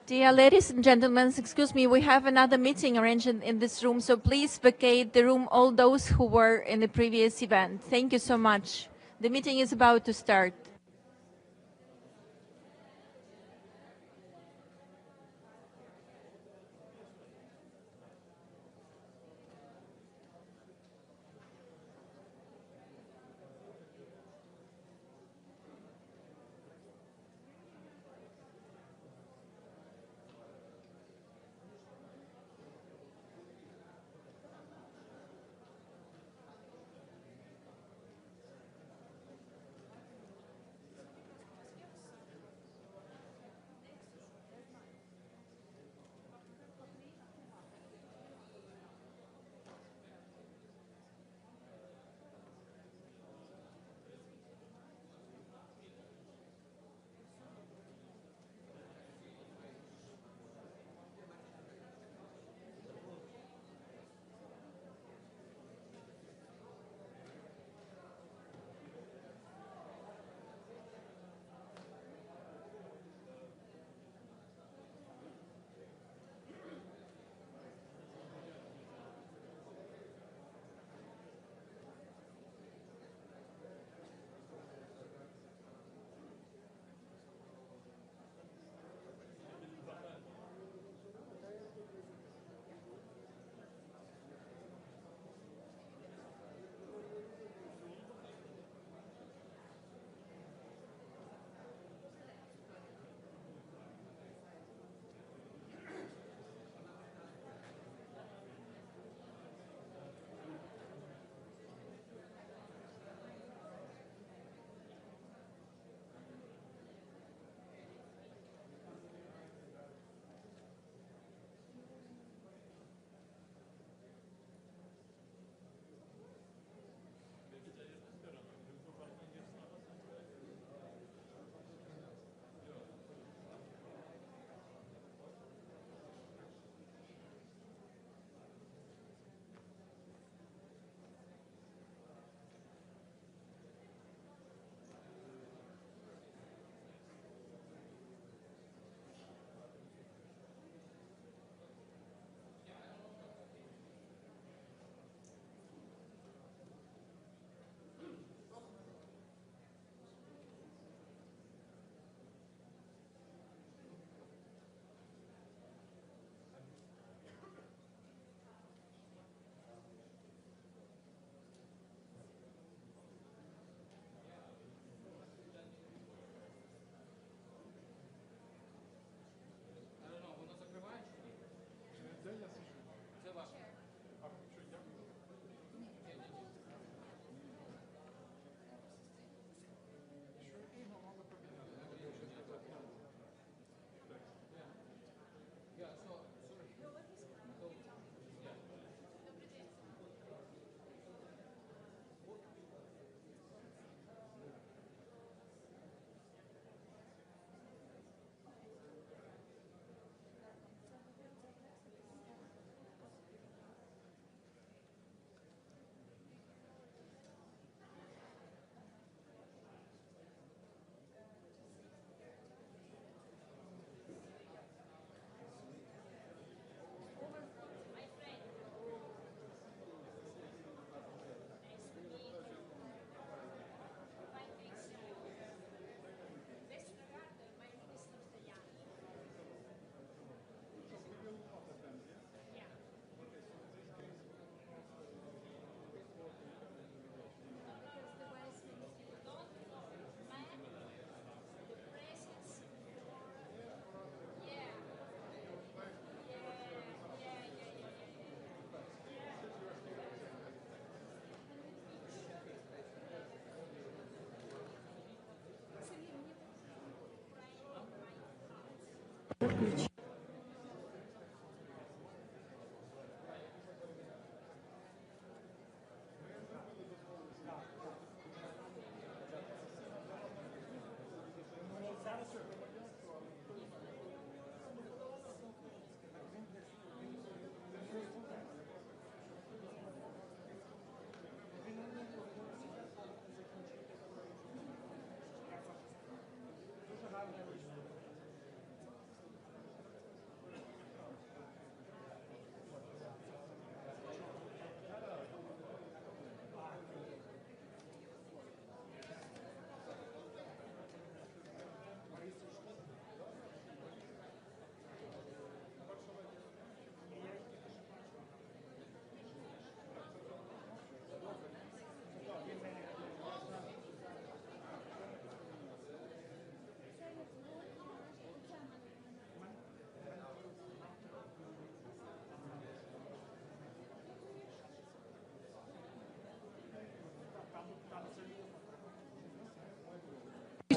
Dear ladies and gentlemen, excuse me, we have another meeting arranged in this room, so please vacate the room, all those who were in the previous event. Thank you so much. The meeting is about to start.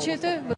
чуєте?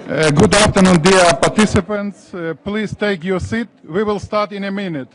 Good afternoon, dear participants. Please take your seat. We will start in a minute.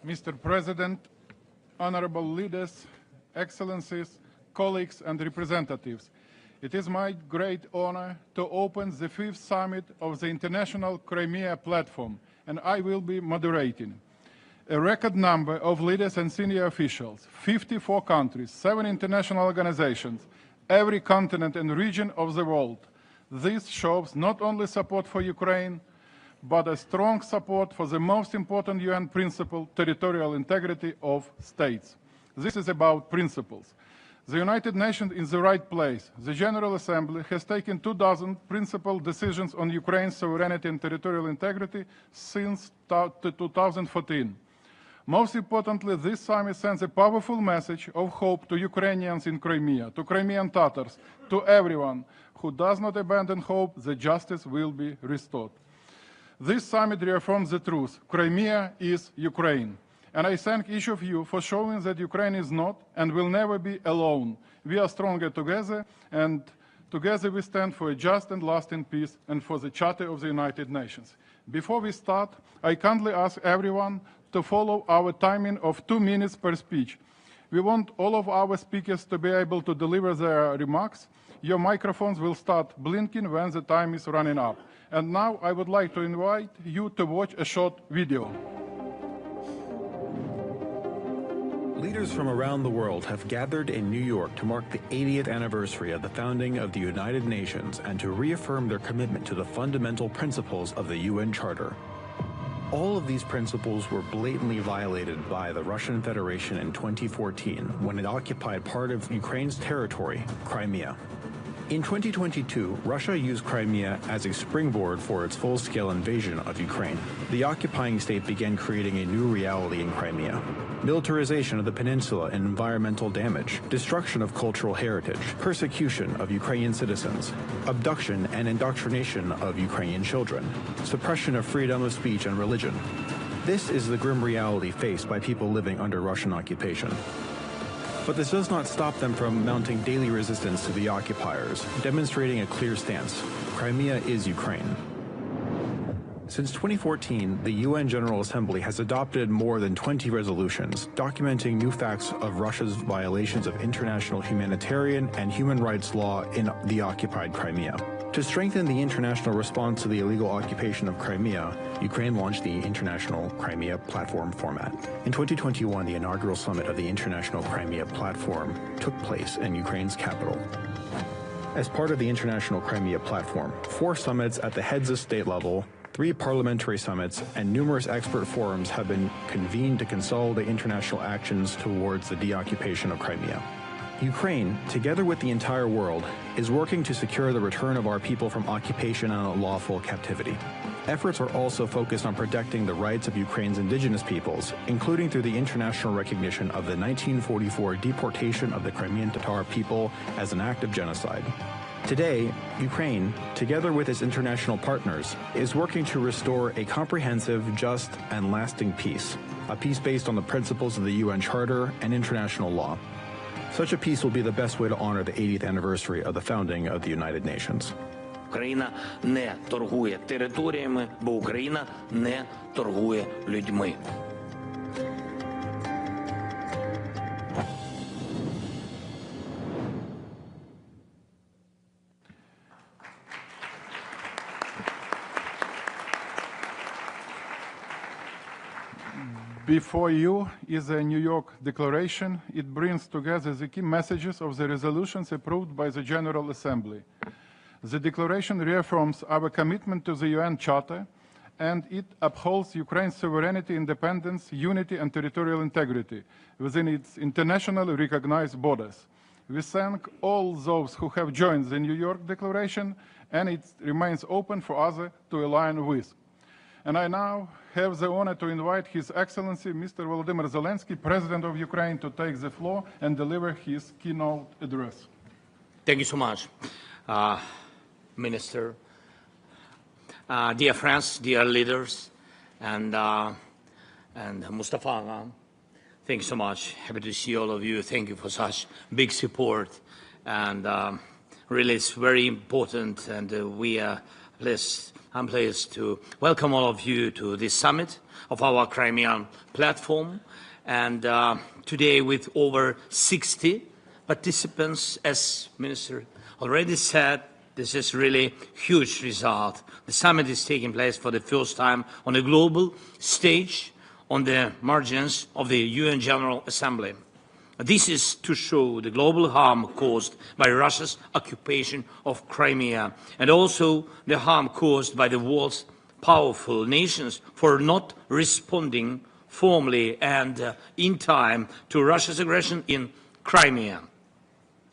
Mr. President, honorable leaders, excellencies, colleagues and representatives, it is my great honor to open the 5th summit of the International Crimea Platform, and I will be moderating. A record number of leaders and senior officials, 54 countries, 7 international organizations, every continent and region of the world. This shows not only support for Ukraine, but a strong support for the most important UN principle, territorial integrity of states. This is about principles. The United Nations is the right place. The General Assembly has taken 24 principled decisions on Ukraine's sovereignty and territorial integrity since 2014. Most importantly, this summit sends a powerful message of hope to Ukrainians in Crimea, to Crimean Tatars, to everyone who does not abandon hope that justice will be restored. This summit reaffirms the truth. Crimea is Ukraine. And I thank each of you for showing that Ukraine is not and will never be alone. We are stronger together, and together we stand for a just and lasting peace and for the Charter of the United Nations. Before we start, I kindly ask everyone to follow our timing of 2 minutes per speech. We want all of our speakers to be able to deliver their remarks. Your microphones will start blinking when the time is running up. And now I would like to invite you to watch a short video. Leaders from around the world have gathered in New York to mark the 80th anniversary of the founding of the United Nations and to reaffirm their commitment to the fundamental principles of the UN Charter. All of these principles were blatantly violated by the Russian Federation in 2014 when it occupied part of Ukraine's territory, Crimea. In 2022, Russia used Crimea as a springboard for its full-scale invasion of Ukraine. The occupying state began creating a new reality in Crimea: militarization of the peninsula and environmental damage, destruction of cultural heritage, persecution of Ukrainian citizens, abduction and indoctrination of Ukrainian children, suppression of freedom of speech and religion. This is the grim reality faced by people living under Russian occupation. But this does not stop them from mounting daily resistance to the occupiers, demonstrating a clear stance: Crimea is Ukraine. Since 2014, the UN General Assembly has adopted more than 20 resolutions documenting new facts of Russia's violations of international humanitarian and human rights law in the occupied Crimea. To strengthen the international response to the illegal occupation of Crimea, Ukraine launched the International Crimea Platform format. In 2021, the inaugural summit of the International Crimea Platform took place in Ukraine's capital. As part of the International Crimea Platform, 4 summits at the heads of state level, 3 parliamentary summits, and numerous expert forums have been convened to consolidate international actions towards the deoccupation of Crimea. Ukraine, together with the entire world, is working to secure the return of our people from occupation and unlawful captivity. Efforts are also focused on protecting the rights of Ukraine's indigenous peoples, including through the international recognition of the 1944 deportation of the Crimean Tatar people as an act of genocide. Today, Ukraine, together with its international partners, is working to restore a comprehensive, just, and lasting peace, a peace based on the principles of the UN Charter and international law. Such a peace will be the best way to honor the 80th anniversary of the founding of the United Nations. Україна не торгує територіями, бо Україна не торгує людьми. Before you is a New York Declaration. It brings together the key messages of the resolutions approved by the General Assembly. The declaration reaffirms our commitment to the UN Charter, and it upholds Ukraine's sovereignty, independence, unity, and territorial integrity within its internationally recognized borders. We thank all those who have joined the New York Declaration, and it remains open for others to align with. And I now have the honor to invite His Excellency Mr. Volodymyr Zelenskiy, President of Ukraine, to take the floor and deliver his keynote address. Thank you so much, Minister. Dear friends, dear leaders, and Mustafa, thank you so much. Happy to see all of you. Thank you for such big support. And really, it's very important, and we are blessed I'm pleased to welcome all of you to this summit of our Crimean platform. And today with over 60 participants, as Minister already said, this is really huge result. The summit is taking place for the first time on a global stage on the margins of the UN General Assembly. This is to show the global harm caused by Russia's occupation of Crimea and also the harm caused by the world's powerful nations for not responding formally and in time to Russia's aggression in Crimea.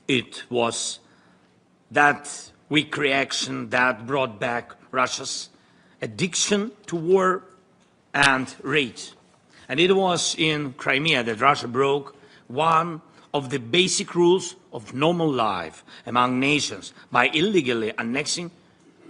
It was that weak reaction that brought back Russia's addiction to war and rage. And it was in Crimea that Russia broke one of the basic rules of normal life among nations by illegally annexing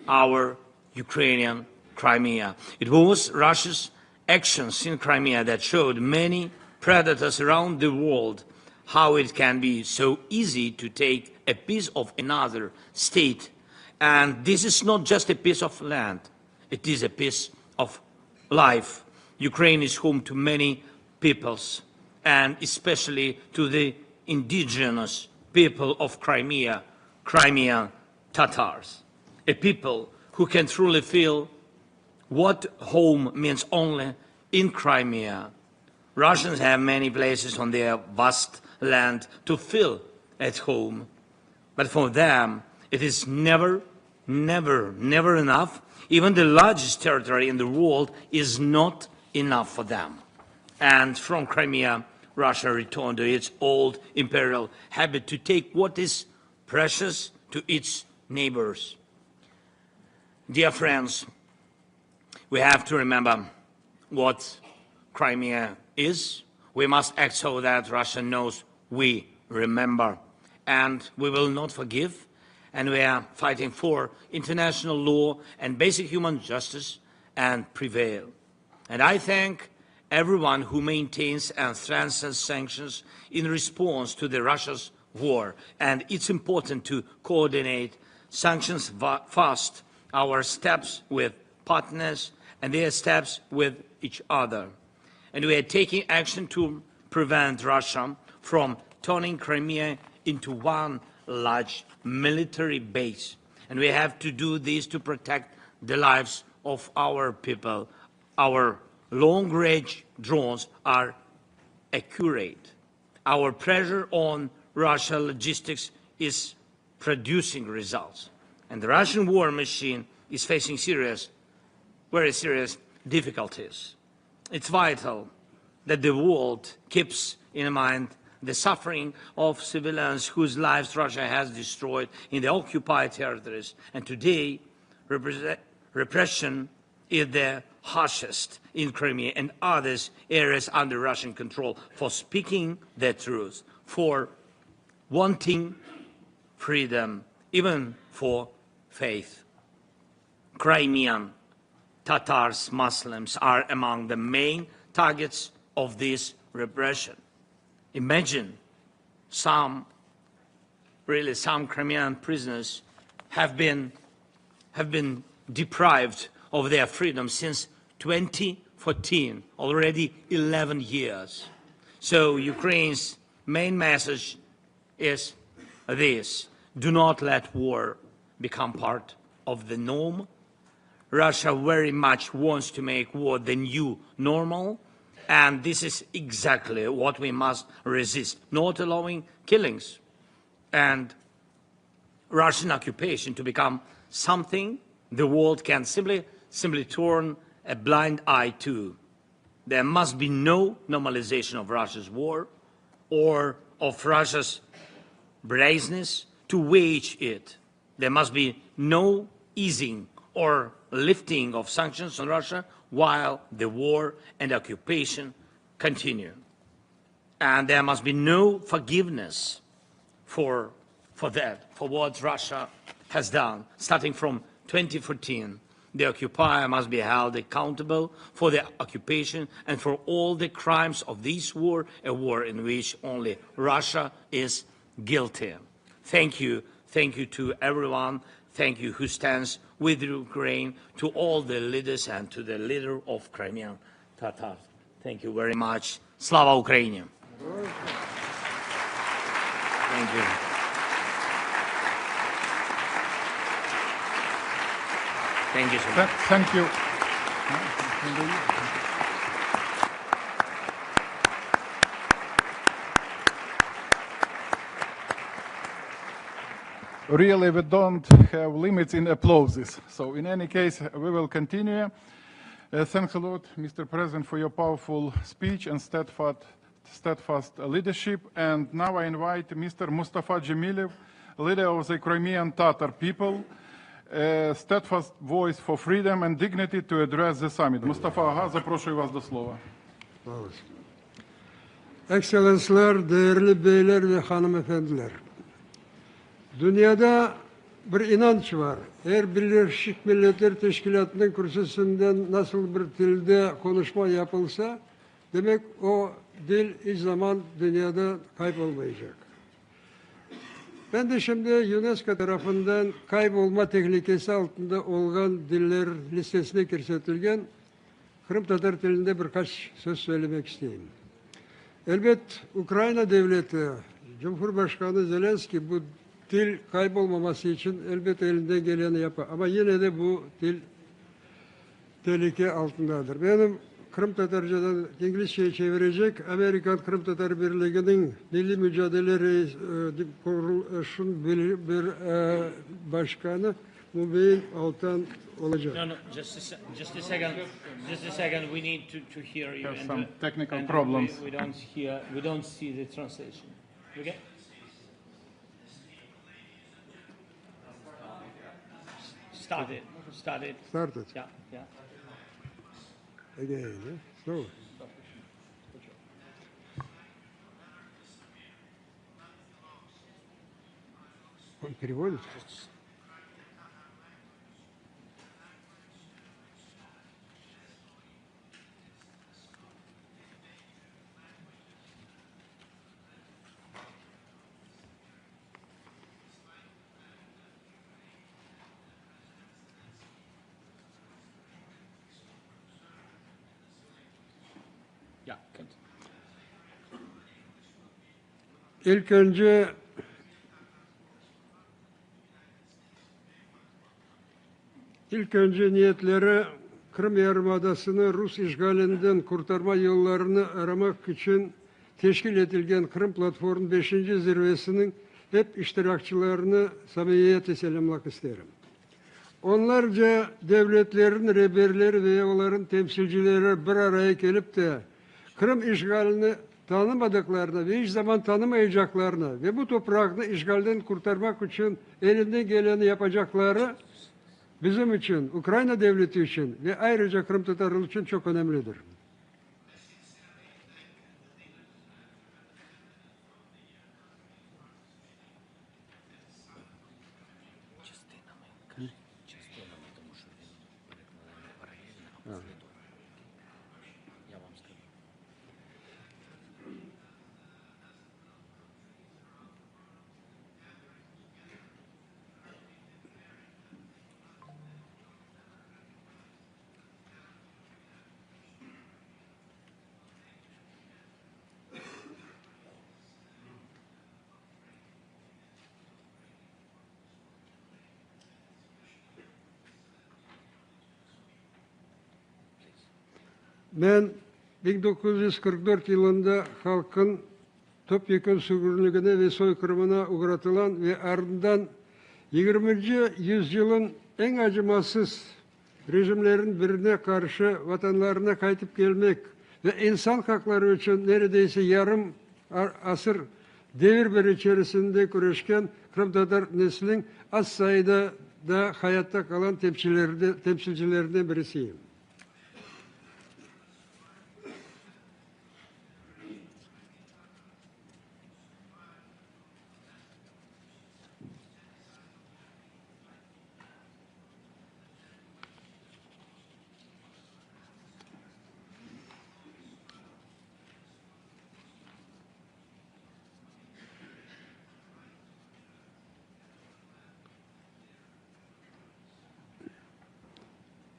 our Ukrainian Crimea. It was Russia's actions in Crimea that showed many predators around the world how it can be so easy to take a piece of another state. And this is not just a piece of land, it is a piece of life. Ukraine is home to many peoples, and especially to the indigenous people of Crimea, Crimean Tatars, a people who can truly feel what home means only in Crimea. Russians have many places on their vast land to feel at home, but for them it is never enough. Even the largest territory in the world is not enough for them. And from Crimea, Russia returned to its old imperial habit to take what is precious to its neighbors. Dear friends, we have to remember what Crimea is. We must act so that Russia knows we remember, and we will not forgive, and we are fighting for international law and basic human justice and prevail. And I thank everyone who maintains and strengthens sanctions in response to the Russia's war. And it's important to coordinate sanctions fast, our steps with partners and their steps with each other. And we are taking action to prevent Russia from turning Crimea into one large military base. And we have to do this to protect the lives of our people. Our long-range drones are accurate. Our pressure on Russia logistics is producing results. And the Russian war machine is facing very serious difficulties. It's vital that the world keeps in mind the suffering of civilians whose lives Russia has destroyed in the occupied territories. And today, repression is the harshest in Crimea and other areas under Russian control for speaking the truth, for wanting freedom, even for faith. Crimean Tatars, Muslims are among the main targets of this repression. Imagine some Crimean prisoners have been deprived of their freedom since 2014, already 11 years. So Ukraine's main message is this: do not let war become part of the norm. Russia very much wants to make war the new normal, and this is exactly what we must resist, not allowing killings and Russian occupation to become something the world can simply turn a blind eye to. There must be no normalization of Russia's war or of Russia's brazenness to wage it. There must be no easing or lifting of sanctions on Russia while the war and occupation continue. And there must be no forgiveness for what Russia has done. Starting from 2014, the occupier must be held accountable for the occupation and for all the crimes of this war, a war in which only Russia is guilty. Thank you to everyone thank you, who stands with Ukraine, to all the leaders and to the leader of Crimean Tatars. Thank you very much. Slava Ukraini! Thank you. Thank you so much. Thank you. Really, we don't have limits in applauses. So in any case, we will continue. Thanks a lot, Mr. President, for your powerful speech and steadfast leadership. And now I invite Mr. Mustafa Djemilev, leader of the Crimean Tatar people, a steadfast voice for freedom and dignity, to address the summit. Mustafa Aga, запрошую вас до слова. Ekselanslar, değerli beyler ve hanımefendiler. Dünyada bir inanç var. Eğer Birleşik Milletler Teşkilatı'nın kürsüsünden nasıl bir dilde konuşma yapılsa, demek o dil hiç zaman dünyada kaybolmayacak. Ben de şimdi UNESCO tarafından kaybolma tehlikesi altında olan diller listesine kirsetilgen Kırım Tatar dilinde birkaç söz söylemek isteyeyim. Elbet Ukrayna devleti, Cumhurbaşkanı Zelenskiy bu dil kaybolmaması için elbet elinden geleni yapar. Ama yine de bu dil tehlike altındadır. Benim Kırım Tatarcadan İngilizceye çevirecek Amerikan Kırım Tatar Birliği'nin milli mücadele kuruluşun bir başkanı Mübin Altan olacak. No, just a second. We need to hear you. Have some technical problems. We don't see the translation. Okay. Start it. Start it. Yeah. Again, so. Он переводит? İlk önce niyetleri Kırım Yarımadası'nı Rus işgalinden kurtarma yollarını aramak için teşkil edilgen Kırım Platformu 5. zirvesinin hep iştirakçılarını samimiyetle selamlamak isterim. Onlarca devletlerin rehberleri ve onların temsilcileri bir araya gelip de Kırım işgalini tanımadıklarına ve hiç zaman tanımayacaklarına ve bu toprakını işgalden kurtarmak için elinden geleni yapacakları bizim için, Ukrayna devleti için ve ayrıca Kırım Tatarlığı için çok önemlidir. Ben 1944 yılında halkın topyekun sömürülüğüne ve soykırımına uğratılan ve ardından 20. yüzyılın en acımasız rejimlerin birine karşı vatanlarına kayıtıp gelmek ve insan hakları için neredeyse yarım asır devir bir içerisinde güreşken Kırım Tatar neslinin az sayıda da hayatta kalan temsilcilerinden birisiyim.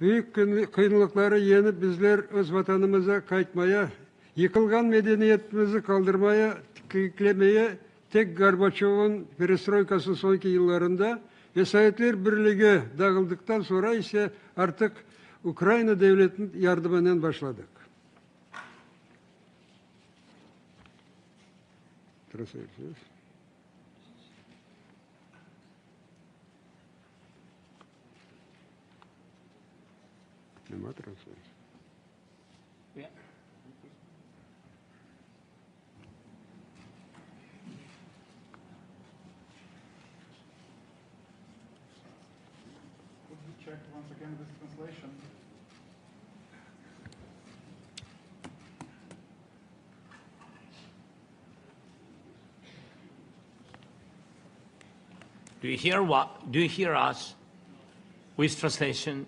büyük kıyınlıkları yenip bizler öz vatanımıza kayıtmaya, yıkılgan medeniyetimizi kaldırmaya, kıyıklemeye tek Gorbaçov'un perestroikasının sonraki yıllarında ve Sovyetler Birliği dağıldıktan sonra ise artık Ukrayna devletinin yardımından başladık. Translations. Нема translations. Yeah. Could you check once again this translation? Do you hear what? Do you hear us with translation?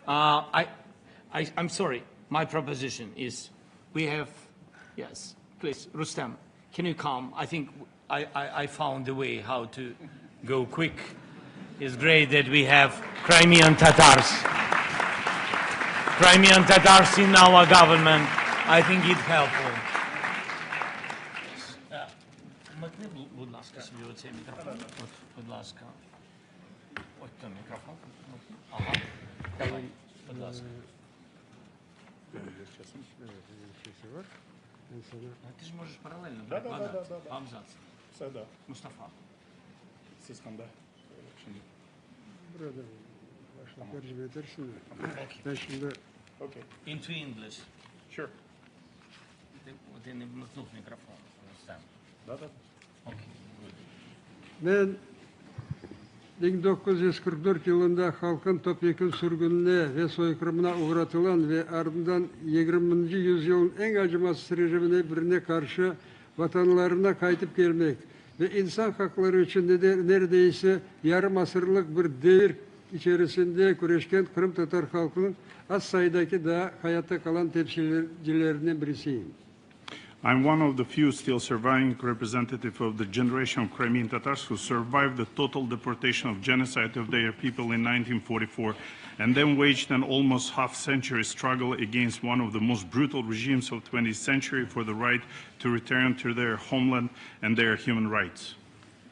I'm sorry. My proposition is, we have, yes, please, Rustam, can you come? I think I found the way how to go quick. It's great that we have Crimean Tatars. Crimean Tatars in our government. I think it's helpful. Будь ласка, собі оцей мікрофон. Будь ласка. Ось той мікрофон. Ага. Давай, будь ласка. Ти ж можеш паралельно перекладати. Абзац. Все, да. Мустафа. Siskanda. Burada başla tercüme edersin de. Ben şimdi Okay. Into English. Sure. Ти не вмикнув мікрофон. Рустем. Да, да. Окей. ben 1944 yılında halkın topyekun sürgününe ve soykırımına uğratılan ve ardından 20. yüzyılın en acımasız rejimine birine karşı vatanlarına kayıtıp gelmek ve insan hakları için de neredeyse yarım asırlık bir devir içerisinde güreşken Kırım Tatar halkının az sayıdaki daha hayatta kalan temsilcilerinden birisiyim. I'm one of the few still surviving representative of the generation of Crimean Tatars who survived the total deportation of genocide of their people in 1944 and then waged an almost half-century struggle against one of the most brutal regimes of the 20th century for the right to return to their homeland and their human rights.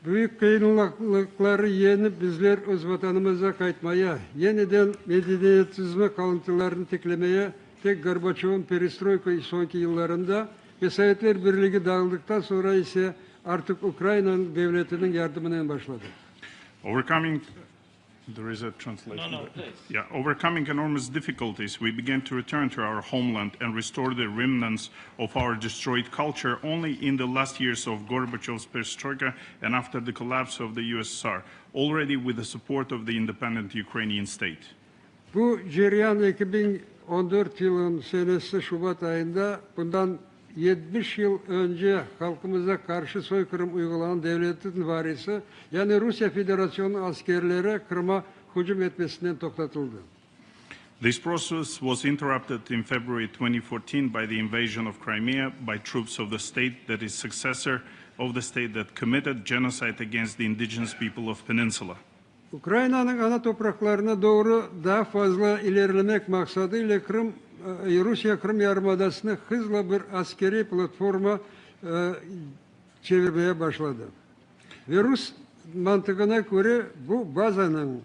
Büyük kıyınlıkları yenip bizler öz vatanımıza kayıtmaya, yeniden medeniyetizmi kalıntılarını teklemeye, tek Gorbaçov'un perestroika sonraki yıllarında ve Sovyetler Birliği dağıldıktan sonra ise artık Ukrayna'nın devletinin yardımından başladı. There is a translation. No, please. Yeah, overcoming enormous difficulties, we began to return to our homeland and restore the remnants of our destroyed culture only in the last years of Gorbachev's perestroika and after the collapse of the USSR, already with the support of the independent Ukrainian state. Bu cereyan 2014 yılın senesi Şubat ayında bundan 70 yıl önce halkımıza karşı soykırım uygulanan devletin varisi yani Rusya Federasyonu askerleri Kırım'a hücum etmesinden tokatıldı. This process was interrupted in February 2014 by the invasion of Crimea by troops of the state that is successor of the state that committed genocide against the indigenous people of Peninsula. Ukrayna'nın ana topraklarına doğru daha fazla ilerlemek maksadıyla Rusya Kırım Yarımadası'nı hızla bir askeri platforma çevirmeye başladı. Ve Rus mantığına göre bu bazanın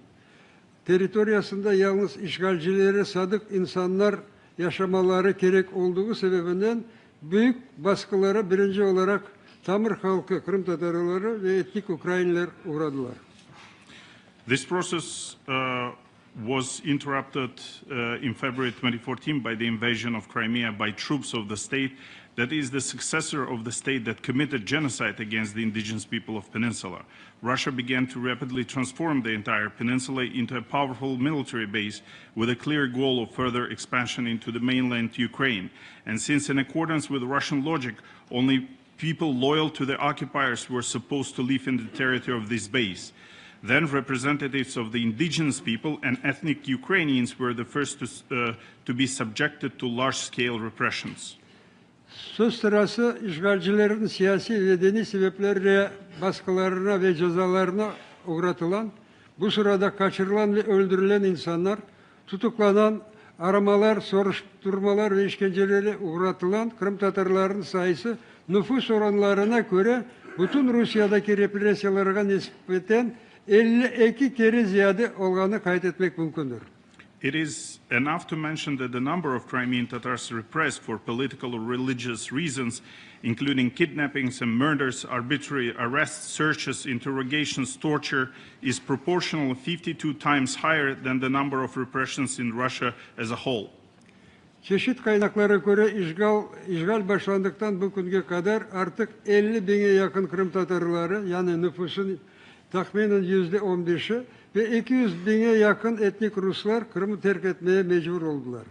teritoriyasında yalnız işgalcilere sadık insanlar yaşamaları gerek olduğu sebebinden büyük baskılara birinci olarak Tamır halkı, Kırım Tatarları ve etnik Ukrayniler uğradılar. This process was interrupted in February 2014 by the invasion of Crimea by troops of the state that is the successor of the state that committed genocide against the indigenous people of Peninsula. Russia began to rapidly transform the entire peninsula into a powerful military base with a clear goal of further expansion into the mainland Ukraine. And since in accordance with Russian logic, only people loyal to the occupiers were supposed to live in the territory of this base, then representatives of the indigenous people and ethnic Ukrainians were the first to be subjected to large-scale repressions. Söz sırası işgalcilerin siyasi ve dini sebeplerle baskılarına ve cezalarına uğratılan, bu sırada kaçırılan ve öldürülen insanlar, tutuklanan, aramalar, soruşturmalar ve işkencelere uğratılan Kırım Tatarlarının sayısı nüfus oranlarına göre bütün Rusya'daki represyalara nispeten 52 kere ziyade olganı kaydetmek mümkündür. It is enough to mention that the number of Crimean Tatars repressed for political or religious reasons, including kidnappings and murders, arbitrary arrests, searches, interrogations, torture, is proportionally 52 times higher than the number of repressions in Russia as a whole. Çeşit kaynaklara göre işgal başlandıktan bugüne kadar artık 50 bine yakın Kırım Tatarları, yani nüfusun tahminen %15'i ve 200 bine yakın etnik Ruslar Kırım'ı terk etmeye mecbur oldular.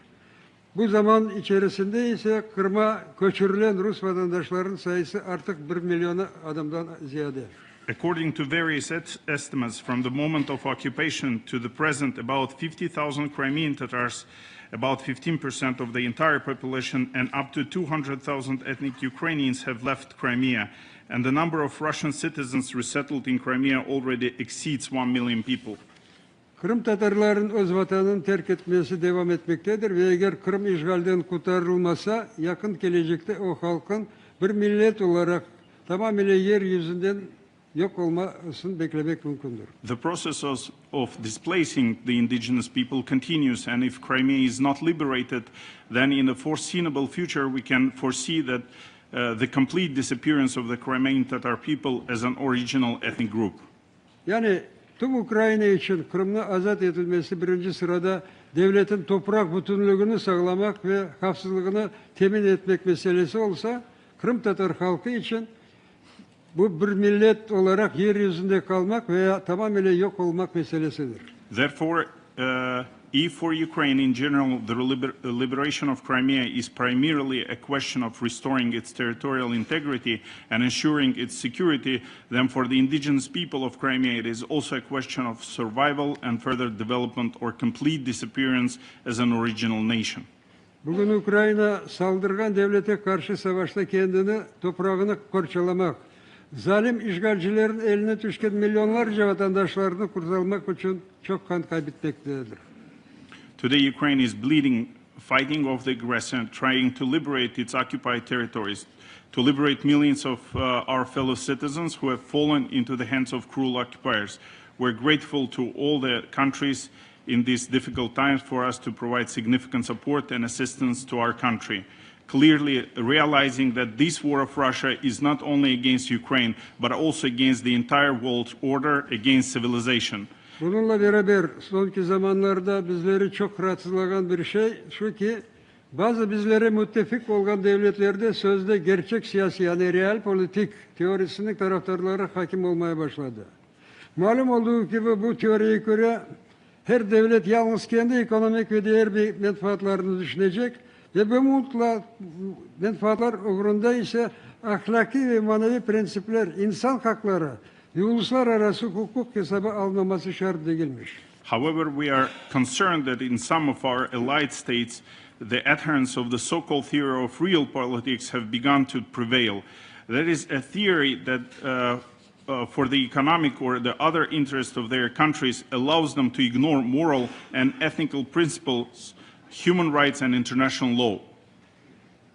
Bu zaman içerisinde ise Kırım'a göçürülen Rus vatandaşların sayısı artık 1 milyona adamdan ziyade. According to various estimates, from the moment of occupation to the present, about 50,000 Crimean Tatars, about 15% of the entire population, and up to 200,000 ethnic Ukrainians have left Crimea, and the number of Russian citizens resettled in Crimea already exceeds 1 million people. Kırım Tatarların öz vatanını terk etmesi devam etmektedir ve eğer Kırım işgalden kurtarılmasa yakın gelecekte o halkın bir millet olarak tamamıyla yeryüzünden yok olmasını beklemek mümkündür. The process of displacing the indigenous people continues, and if Crimea is not liberated, then in the foreseeable future we can foresee that the complete disappearance of the Crimean Tatar people as an original ethnic group. Yani tüm Ukrayna için Kırım'ın azat edilmesi birinci sırada devletin toprak bütünlüğünü sağlamak ve hafızlığını temin etmek meselesi olsa, Kırım Tatar halkı için bu bir millet olarak yeryüzünde kalmak veya tamamıyla yok olmak meselesidir. Therefore, if for Ukraine in general the liberation of Crimea is primarily a question of restoring its territorial integrity and ensuring its security, then for the indigenous people of Crimea it is also a question of survival and further development or complete disappearance as an original nation. Bugün Ukrayna saldırgan devlete karşı savaşta kendini, toprağını parçalamak, zalim işgalcilerin eline düşen milyonlarca vatandaşlarını kurtarmak için çok kan kaybetmektedir. Today Ukraine is bleeding, fighting off the aggressor, trying to liberate its occupied territories, to liberate millions of our fellow citizens who have fallen into the hands of cruel occupiers. We're grateful to all the countries in these difficult times for us to provide significant support and assistance to our country, clearly realizing that this war of Russia is not only against Ukraine, but also against the entire world order, against civilization. Bununla beraber sonki zamanlarda bizleri çok rahatsızlayan bir şey şu ki, bazı bizlere müttefik olan devletlerde sözde gerçek siyasi, yani real politik teorisinin taraftarları hakim olmaya başladı. Malum olduğu gibi bu teoriye göre her devlet yalnız kendi ekonomik ve diğer bir menfaatlarını düşünecek ve bu menfaatlar uğrunda ise ahlaki ve manevi prensipler, insan hakları ve uluslararası hukuk hesabı alınması şart değilmiş. However, we are concerned that in some of our allied states, the adherents of the so-called theory of real politics have begun to prevail. That is a theory that for the economic or the other interests of their countries allows them to ignore moral and ethical principles, human rights and international law.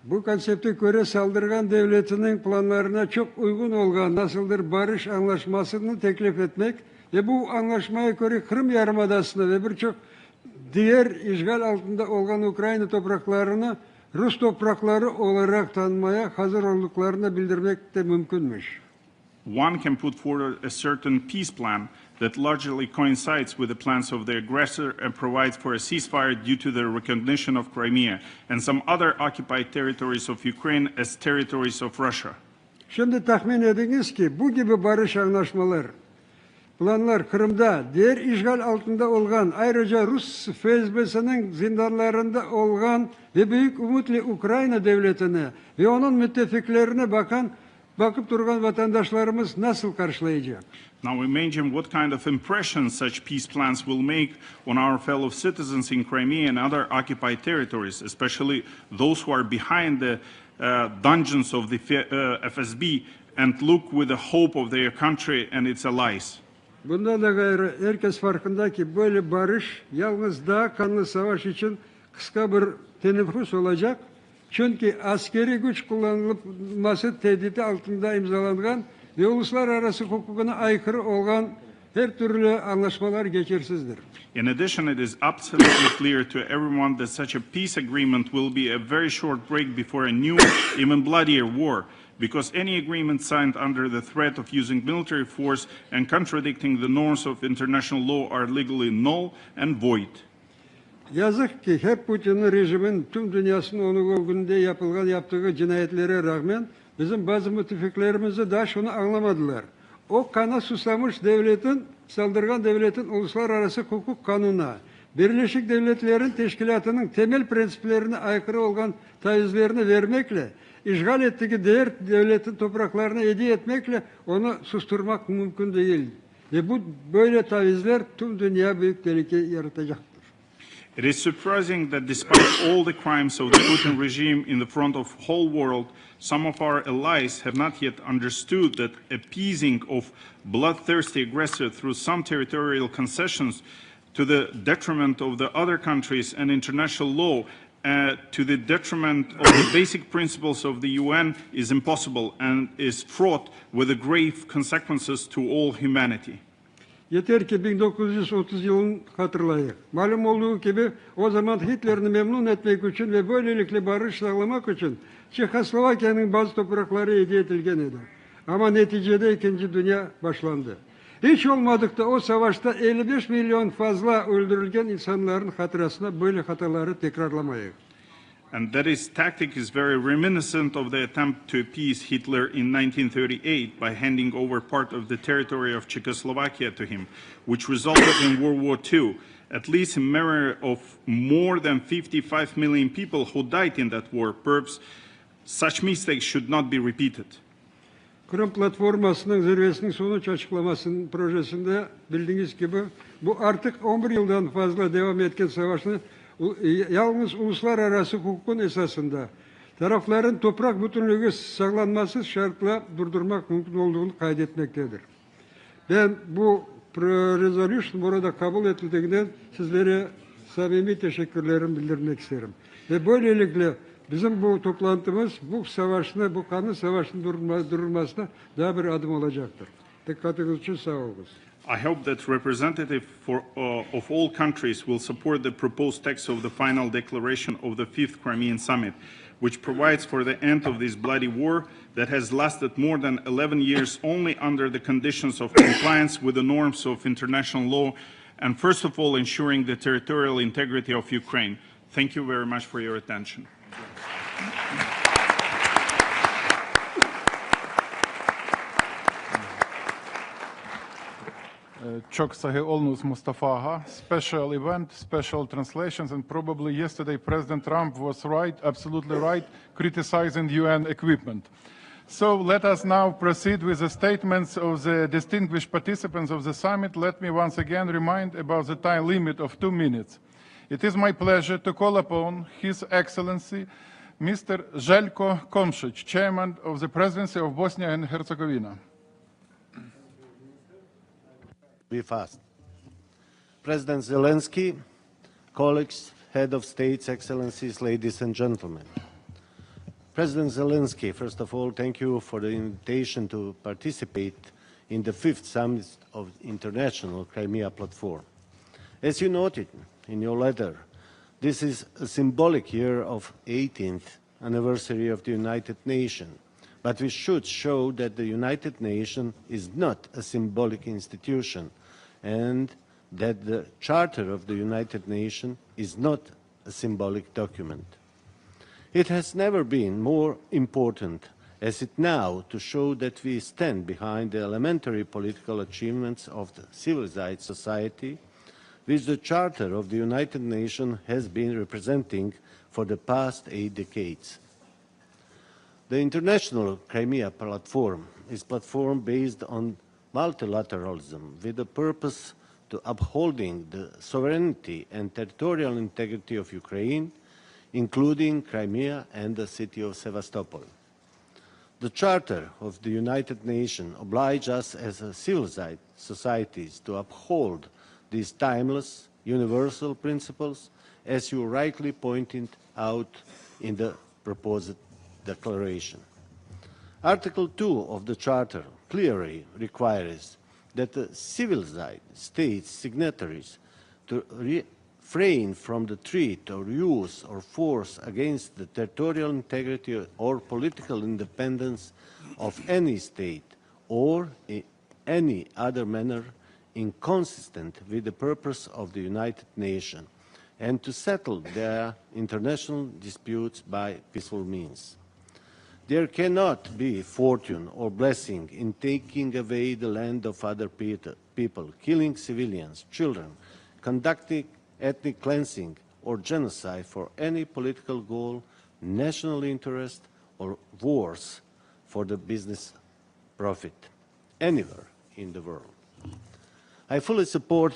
Bu konsepte göre saldırgan devletinin planlarına çok uygun olan nasıldır barış anlaşmasını teklif etmek ve bu anlaşmaya göre Kırım Yarımadası'nı ve birçok diğer işgal altında olan Ukrayna topraklarını Rus toprakları olarak tanımaya hazır olduklarını bildirmek de mümkünmüş. One can put forward a certain peace plan that largely coincides with the plans of the aggressor and provides for a ceasefire due to the recognition of Crimea and some other occupied territories of Ukraine as territories of Russia. Şimdi tahmin ediniz ki bu gibi barış anlaşmalar, planlar Kırım'da diğer işgal altında olan, ayrıca Rus FSB'sinin zindanlarında olan ve büyük umutla Ukrayna devletine ve onun müttefiklerine bakıp duran vatandaşlarımız nasıl karşılayacak? Now imagine what kind of impression such peace plans will make on our fellow citizens in Crimea and other occupied territories, especially those who are behind the dungeons of the FSB and look with the hope of their country and its allies. Bundan da gayrı herkes farkında ki böyle barış yalnız daha kanlı savaş için kısa bir teneffüs olacak. Çünkü askeri güç kullanılması tehdidi altında imzalanan ve uluslararası hukukuna aykırı olan her türlü anlaşmalar geçersizdir. In addition, it is absolutely clear to everyone that such a peace agreement will be a very short break before a new, even bloodier war, because any agreement signed under the threat of using military force and contradicting the norms of international law are legally null and void. Yazık ki hep Putin'in rejimin tüm dünyasının onun gününde yaptığı cinayetlere rağmen bizim bazı müttefiklerimiz de daha şunu anlamadılar. O kana susamış devletin, saldırgan devletin uluslararası hukuk kanununa, Birleşik Devletler'in teşkilatının temel prensiplerine aykırı olan tavizlerini vermekle, işgal ettiği diğer devletin topraklarına hediye etmekle onu susturmak mümkün değil. Ve bu böyle tavizler tüm dünya büyük tehlike yaratacaktır. It is surprising that despite all the crimes of the Putin regime in the front of the whole world, some of our allies have not yet understood that appeasing of bloodthirsty aggressor through some territorial concessions to the detriment of the other countries and international law, to the detriment of the basic principles of the UN is impossible and is fraught with the grave consequences to all humanity. Yeter ki 1930 yılını hatırlayın. Malum olduğu gibi o zaman Hitler'i memnun etmek için ve böylelikle barış sağlamak için Çekoslovakya'nın bazı toprakları hediye edilgen idi. Ama neticede 2. Dünya başlandı. Hiç olmadıkta o savaşta 55 milyon fazla öldürülgen insanların hatırasına böyle hataları tekrarlamayın. And that tactic is very reminiscent of the attempt to appease Hitler in 1938 by handing over part of the territory of Czechoslovakia to him, which resulted in World War II, at least in memory of more than 55 million people who died in that war. Perhaps such mistakes should not be repeated. Kırım Platforması'nın zirvesinin sonuç açıklamasının projesinde bildiğiniz gibi bu artık 11 yıldan fazla devam etken savaşını yalnız uluslararası hukukun esasında tarafların toprak bütünlüğü sağlanması şartla durdurmak mümkün olduğunu kaydetmektedir. Ben bu resolution burada kabul edildiğinden sizlere samimi teşekkürlerimi bildirmek isterim. Ve böylelikle bizim bu toplantımız bu savaşına, bu kanlı savaşın durulmasına daha bir adım olacaktır. Dikkatiniz için sağ olun. I hope that representatives of all countries will support the proposed text of the final declaration of the 5th Crimean Summit, which provides for the end of this bloody war that has lasted more than 11 years only under the conditions of compliance with the norms of international law, and first of all ensuring the territorial integrity of Ukraine. Thank you very much for your attention. Çok sahih olunuz Mustafa'a. Special event, special translations, and probably yesterday President Trump was right, absolutely right, criticizing UN equipment. So let us now proceed with the statements of the distinguished participants of the summit. Let me once again remind about the time limit of 2 minutes. It is my pleasure to call upon His Excellency Mr. Željko Komšić, Chairman of the Presidency of Bosnia and Herzegovina. Be fast. President Zelensky, colleagues, head of states, excellencies, ladies and gentlemen. President Zelensky, first of all, thank you for the invitation to participate in the 5th Summit of International Crimea Platform. As you noted in your letter, this is a symbolic year of 18th anniversary of the United Nations. But we should show that the United Nations is not a symbolic institution and that the Charter of the United Nations is not a symbolic document. It has never been more important as it now to show that we stand behind the elementary political achievements of the civilized society which the Charter of the United Nations has been representing for the past 8 decades. The International Crimea Platform is a platform based on multilateralism with the purpose to upholding the sovereignty and territorial integrity of Ukraine, including Crimea and the city of Sevastopol. The Charter of the United Nations obliges us as a civilized societies to uphold these timeless, universal principles, as you rightly pointed out in the proposed declaration. Article 2 of the Charter clearly requires that the civilized states signatories to refrain from the threat or use or force against the territorial integrity or political independence of any state or in any other manner inconsistent with the purpose of the United Nations, and to settle their international disputes by peaceful means. There cannot be fortune or blessing in taking away the land of other people, killing civilians, children, conducting ethnic cleansing or genocide for any political goal, national interest, or worse, for the business profit, anywhere in the world. I fully support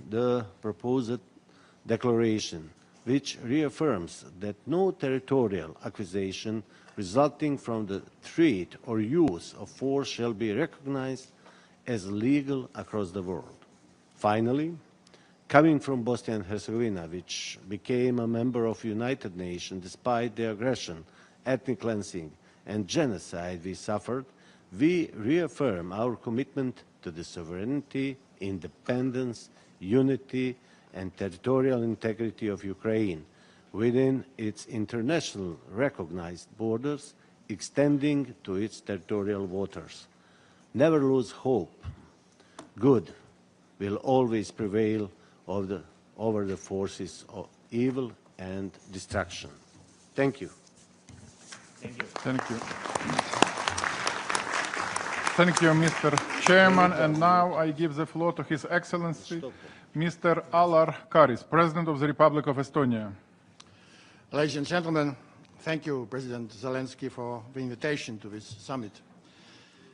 the proposed declaration, which reaffirms that no territorial accusation resulting from the threat or use of force shall be recognized as legal across the world. Finally, coming from Bosnia and Herzegovina, which became a member of the United Nations despite the aggression, ethnic cleansing, and genocide we suffered, we reaffirm our commitment to the sovereignty, independence, unity, and territorial integrity of Ukraine within its international recognized borders, extending to its territorial waters. Never lose hope. Good will always prevail over the forces of evil and destruction. Thank you. Thank you. Thank you, Mr. Chairman. And now I give the floor to His Excellency, Mr. Alar Karis, President of the Republic of Estonia. Ladies and gentlemen, thank you, President Zelensky, for the invitation to this summit.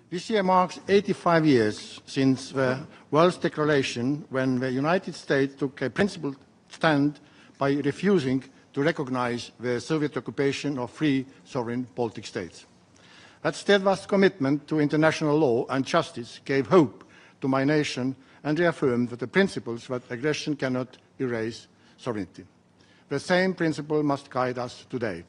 This year marks 85 years since the World's Declaration, when the United States took a principled stand by refusing to recognize the Soviet occupation of three sovereign Baltic states. That steadfast commitment to international law and justice gave hope to my nation and reaffirmed that the principles that aggression cannot erase sovereignty. The same principle must guide us today,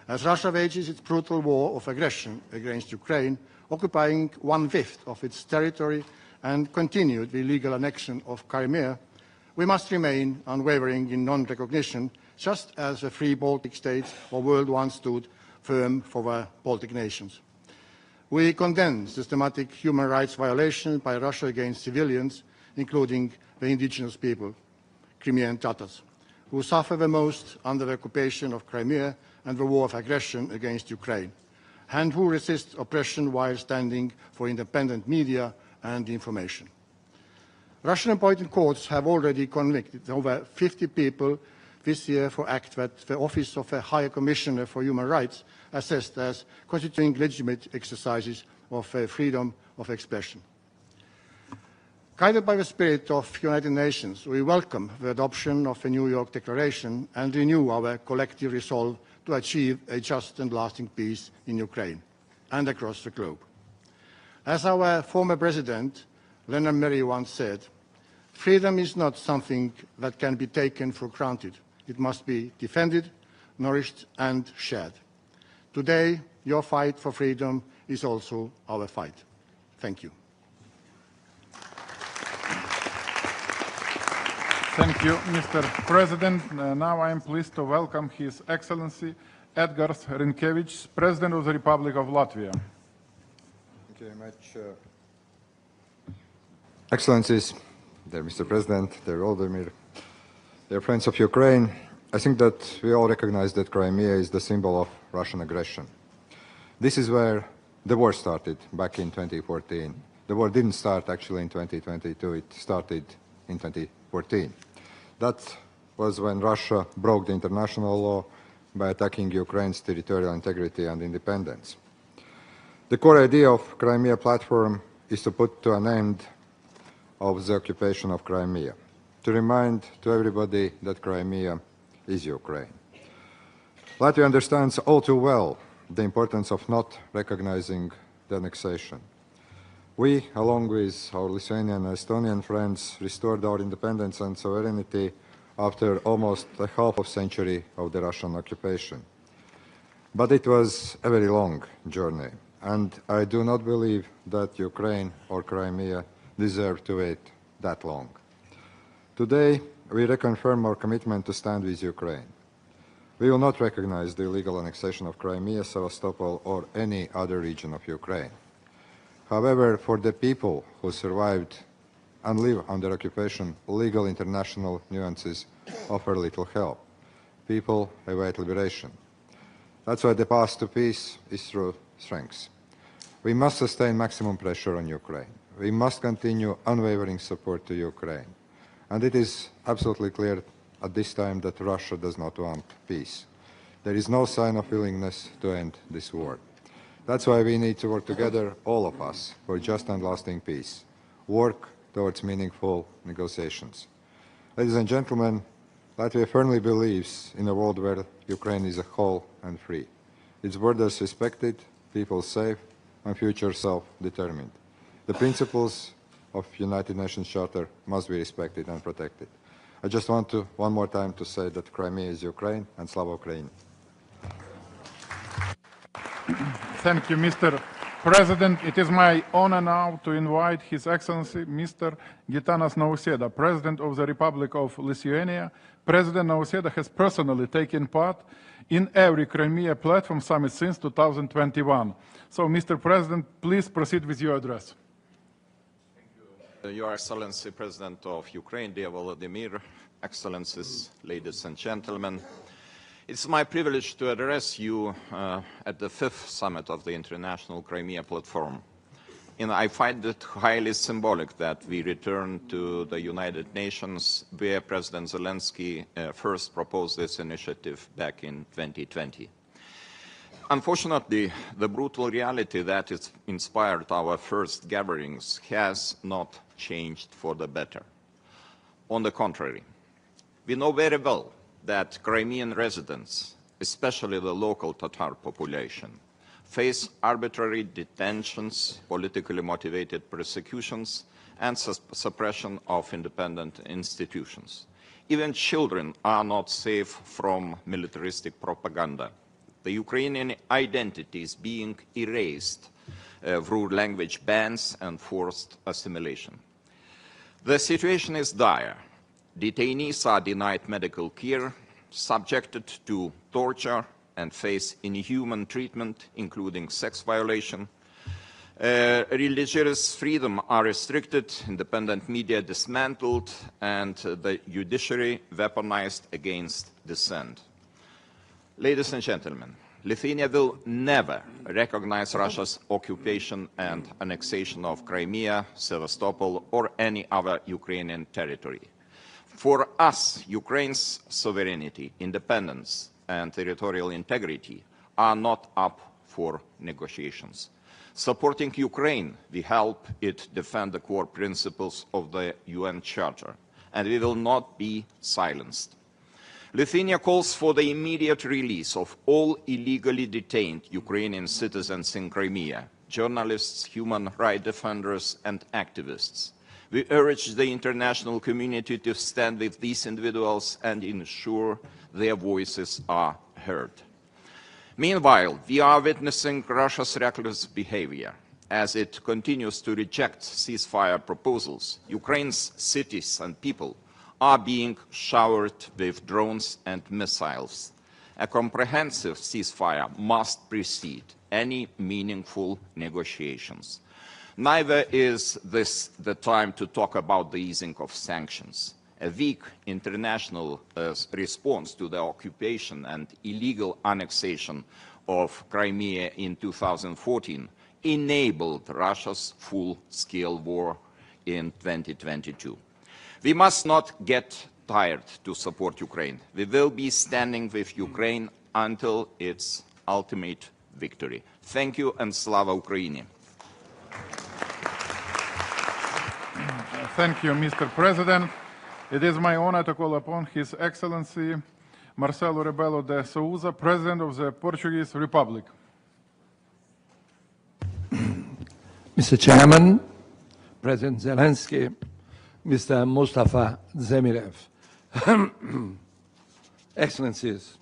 as Russia wages its brutal war of aggression against Ukraine, occupying 1/5 of its territory and continued the illegal annexion of Crimea. We must remain unwavering in non-recognition, just as the three Baltic states of the world once stood firm for the Baltic nations. We condemn systematic human rights violations by Russia against civilians, including the indigenous people, Crimean Tatars, who suffer the most under the occupation of Crimea and the war of aggression against Ukraine, and who resist oppression while standing for independent media and information. Russian appointed courts have already convicted over 50 people this year for acts that the Office of the High Commissioner for Human Rights assessed as constituting legitimate exercises of freedom of expression. Guided by the spirit of the United Nations, we welcome the adoption of the New York Declaration and renew our collective resolve to achieve a just and lasting peace in Ukraine and across the globe. As our former president, Leonard Merry, once said, freedom is not something that can be taken for granted. It must be defended, nourished, and shared. Today, your fight for freedom is also our fight. Thank you. Thank you, Mr. President. Now I am pleased to welcome His Excellency Edgars Rinkēvičs, President of the Republic of Latvia. Thank you very much. Excellencies, dear Mr. President, dear Volodymyr, dear friends of Ukraine, I think that we all recognize that Crimea is the symbol of Russian aggression. This is where the war started back in 2014. The war didn't start actually in 2022, it started in 2014. That was when Russia broke the international law by attacking Ukraine's territorial integrity and independence. The core idea of Crimea platform is to put to an end of the occupation of Crimea, to remind to everybody that Crimea is Ukraine. Latvia understands all too well the importance of not recognizing the annexation. We, along with our Lithuanian and Estonian friends, restored our independence and sovereignty after almost a half of century of the Russian occupation. But it was a very long journey, and I do not believe that Ukraine or Crimea deserve to wait that long. Today, we reconfirm our commitment to stand with Ukraine. We will not recognize the illegal annexation of Crimea, Sevastopol, or any other region of Ukraine. However, for the people who survived and live under occupation, legal international nuances offer little help. People await liberation. That's why the path to peace is through strength. We must sustain maximum pressure on Ukraine. We must continue unwavering support to Ukraine. And it is absolutely clear at this time that Russia does not want peace. There is no sign of willingness to end this war. That's why we need to work together, all of us, for just and lasting peace. Work towards meaningful negotiations. Ladies and gentlemen, Latvia firmly believes in a world where Ukraine is whole and free. Its borders respected, people safe, and future self-determined. The principles of United Nations Charter must be respected and protected. I just want to, one more time, to say that Crimea is Ukraine, and Slava Ukraini. Thank you, Mr. President. It is my honor now to invite His Excellency Mr. Gitanas Nausėda, President of the Republic of Lithuania. President Nausėda has personally taken part in every Crimea platform summit since 2021. So, Mr. President, please proceed with your address. Your Excellency, President of Ukraine, dear Volodymyr, Excellencies, ladies and gentlemen, it's my privilege to address you at the 5th summit of the International Crimea Platform. And I find it highly symbolic that we return to the United Nations where President Zelensky first proposed this initiative back in 2020. Unfortunately, the brutal reality that has inspired our first gatherings has not changed for the better. On the contrary, we know very well that Crimean residents, especially the local Tatar population, face arbitrary detentions, politically motivated persecutions, and suppression of independent institutions. Even children are not safe from militaristic propaganda. The Ukrainian identity is being erased through language bans and forced assimilation. The situation is dire. Detainees are denied medical care, subjected to torture, and face inhuman treatment, including sex violation. Religious freedom are restricted, independent media dismantled, and the judiciary weaponized against dissent. Ladies and gentlemen, Lithuania will never recognize Russia's occupation and annexation of Crimea, Sevastopol, or any other Ukrainian territory. For us, Ukraine's sovereignty, independence, and territorial integrity are not up for negotiations. Supporting Ukraine, we help it defend the core principles of the UN Charter, and we will not be silenced. Lithuania calls for the immediate release of all illegally detained Ukrainian citizens in Crimea, journalists, human rights defenders, and activists. We urge the international community to stand with these individuals and ensure their voices are heard. Meanwhile, we are witnessing Russia's reckless behavior. As it continues to reject ceasefire proposals, Ukraine's cities and people are being showered with drones and missiles. A comprehensive ceasefire must precede any meaningful negotiations. Neither is this the time to talk about the easing of sanctions. A weak international response to the occupation and illegal annexation of Crimea in 2014 enabled Russia's full-scale war in 2022. We must not get tired to support Ukraine. We will be standing with Ukraine until its ultimate victory. Thank you, and Slava Ukraini. Thank you, Mr. President. It is my honor to call upon His Excellency Marcelo Rebelo de Sousa, President of the Portuguese Republic. Mr. Chairman, President Zelensky, Mr. Mustafa Zemirev, Excellencies,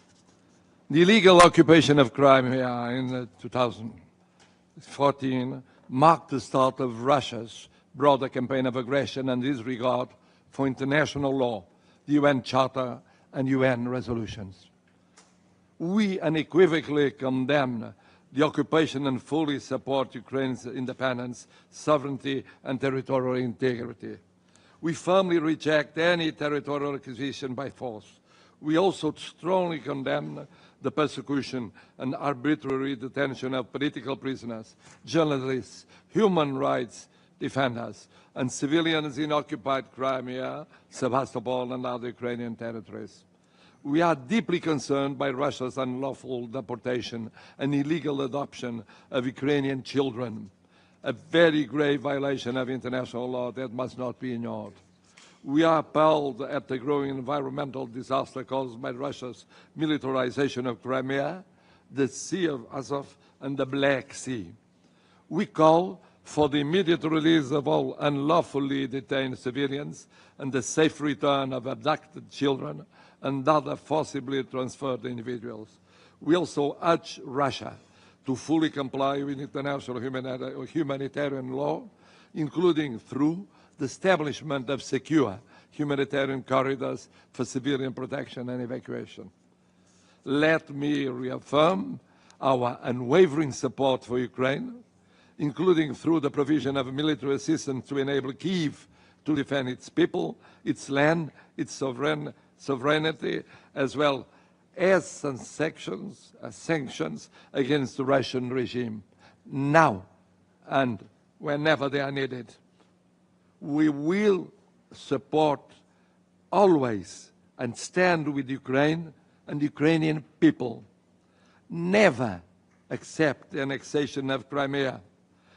the illegal occupation of Crimea in 2014 marked the start of Russia's broader campaign of aggression and disregard for international law, the UN Charter and UN resolutions. We unequivocally condemn the occupation and fully support Ukraine's independence, sovereignty and territorial integrity. We firmly reject any territorial acquisition by force. We also strongly condemn the persecution and arbitrary detention of political prisoners, journalists, human rights defenders, and civilians in occupied Crimea, Sevastopol, and other Ukrainian territories. We are deeply concerned by Russia's unlawful deportation and illegal adoption of Ukrainian children, a very grave violation of international law that must not be ignored. We are appalled at the growing environmental disaster caused by Russia's militarization of Crimea, the Sea of Azov, and the Black Sea. We call for the immediate release of all unlawfully detained civilians and the safe return of abducted children and other forcibly transferred individuals. We also urge Russia to fully comply with international humanitarian law, including through the establishment of secure humanitarian corridors for civilian protection and evacuation. Let me reaffirm our unwavering support for Ukraine, including through the provision of military assistance to enable Kyiv to defend its people, its land, its sovereignty, as well as sanctions against the Russian regime, now and whenever they are needed. We will support always and stand with Ukraine and Ukrainian people. Never accept the annexation of Crimea.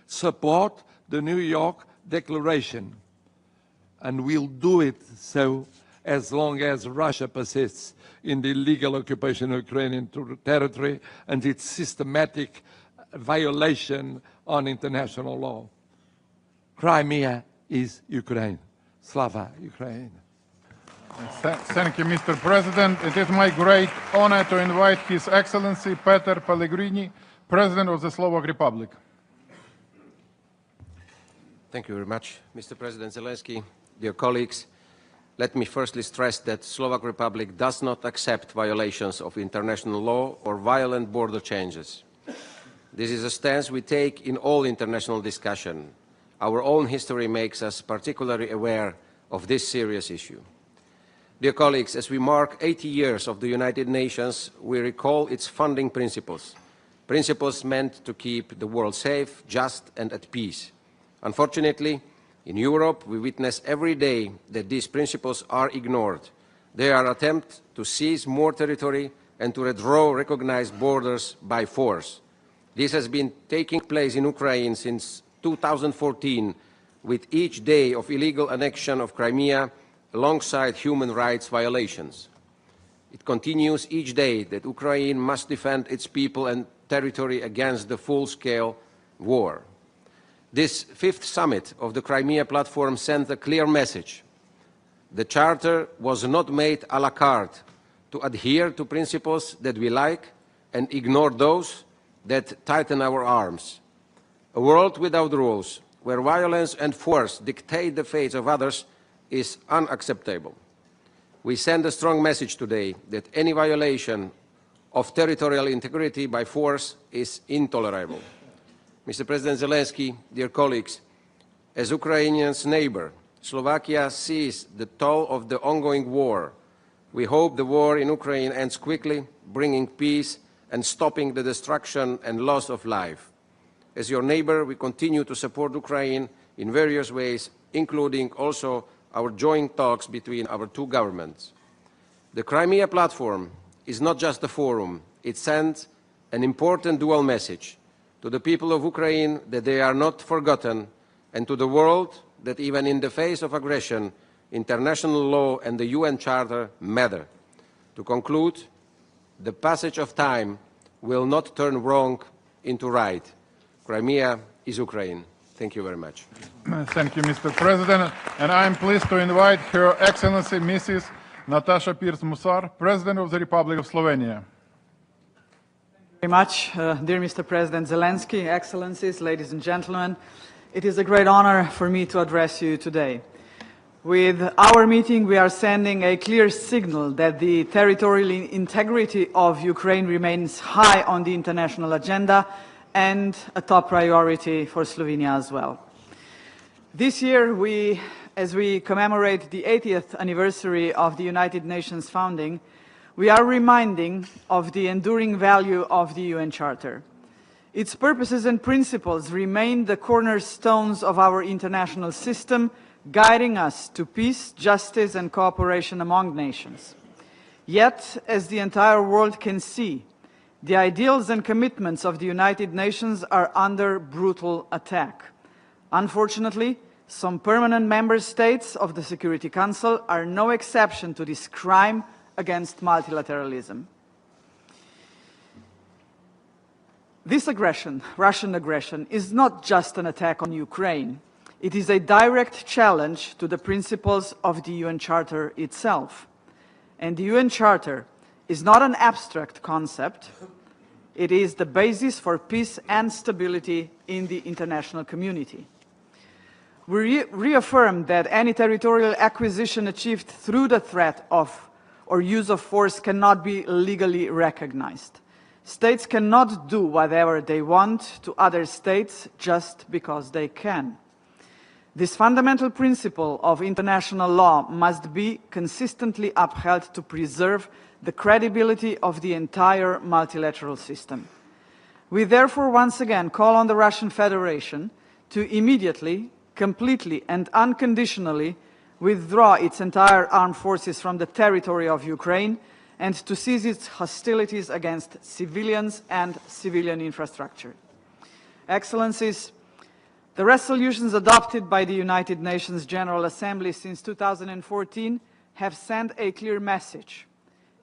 Support the New York Declaration, and we'll do it so as long as Russia persists in the illegal occupation of Ukrainian territory and its systematic violation on international law. Crimea is Ukraine. Slava Ukraine. Thank you, Mr. President. It is my great honor to invite His Excellency Peter Pellegrini, President of the Slovak Republic. Thank you very much, Mr. President Zelensky. Dear colleagues, let me firstly stress that the Slovak Republic does not accept violations of international law or violent border changes. This is a stance we take in all international discussion. Our own history makes us particularly aware of this serious issue. Dear colleagues, as we mark 80 years of the United Nations, we recall its founding principles, principles meant to keep the world safe, just and at peace. Unfortunately, in Europe, we witness every day that these principles are ignored. There are attempts to seize more territory and to redraw recognized borders by force. This has been taking place in Ukraine since 2014, with each day of illegal annexion of Crimea alongside human rights violations. It continues each day that Ukraine must defend its people and territory against the full-scale war. This fifth summit of the Crimea platform sent a clear message. The Charter was not made à la carte to adhere to principles that we like and ignore those that tighten our arms. A world without rules, where violence and force dictate the fates of others, is unacceptable. We send a strong message today that any violation of territorial integrity by force is intolerable. Mr. President Zelensky, dear colleagues, as Ukraine's neighbor, Slovakia sees the toll of the ongoing war. We hope the war in Ukraine ends quickly, bringing peace and stopping the destruction and loss of life. As your neighbor, we continue to support Ukraine in various ways, including also our joint talks between our two governments. The Crimea platform is not just a forum. It sends an important dual message to the people of Ukraine that they are not forgotten, and to the world that even in the face of aggression, international law and the UN Charter matter. To conclude, the passage of time will not turn wrong into right. Crimea is Ukraine. Thank you very much. Thank you, Mr. President. And I am pleased to invite Her Excellency Mrs. Natasha Pirc-Musar, President of the Republic of Slovenia. Very much, dear Mr. President Zelensky, Excellencies, ladies and gentlemen. It is a great honor for me to address you today. With our meeting, we are sending a clear signal that the territorial integrity of Ukraine remains high on the international agenda and a top priority for Slovenia as well. This year, as we commemorate the 80th anniversary of the United Nations founding, we are reminding of the enduring value of the UN Charter. Its purposes and principles remain the cornerstones of our international system, guiding us to peace, justice, and cooperation among nations. Yet, as the entire world can see, the ideals and commitments of the United Nations are under brutal attack. Unfortunately, some permanent member states of the Security Council are no exception to this crime against multilateralism. This aggression, Russian aggression, is not just an attack on Ukraine. It is a direct challenge to the principles of the UN Charter itself. And the UN Charter is not an abstract concept. It is the basis for peace and stability in the international community. We reaffirm that any territorial acquisition achieved through the threat of or use of force cannot be legally recognized. States cannot do whatever they want to other states just because they can. This fundamental principle of international law must be consistently upheld to preserve the credibility of the entire multilateral system. We therefore once again call on the Russian Federation to immediately, completely and unconditionally withdraw its entire armed forces from the territory of Ukraine and to cease its hostilities against civilians and civilian infrastructure. Excellencies, the resolutions adopted by the United Nations General Assembly since 2014 have sent a clear message.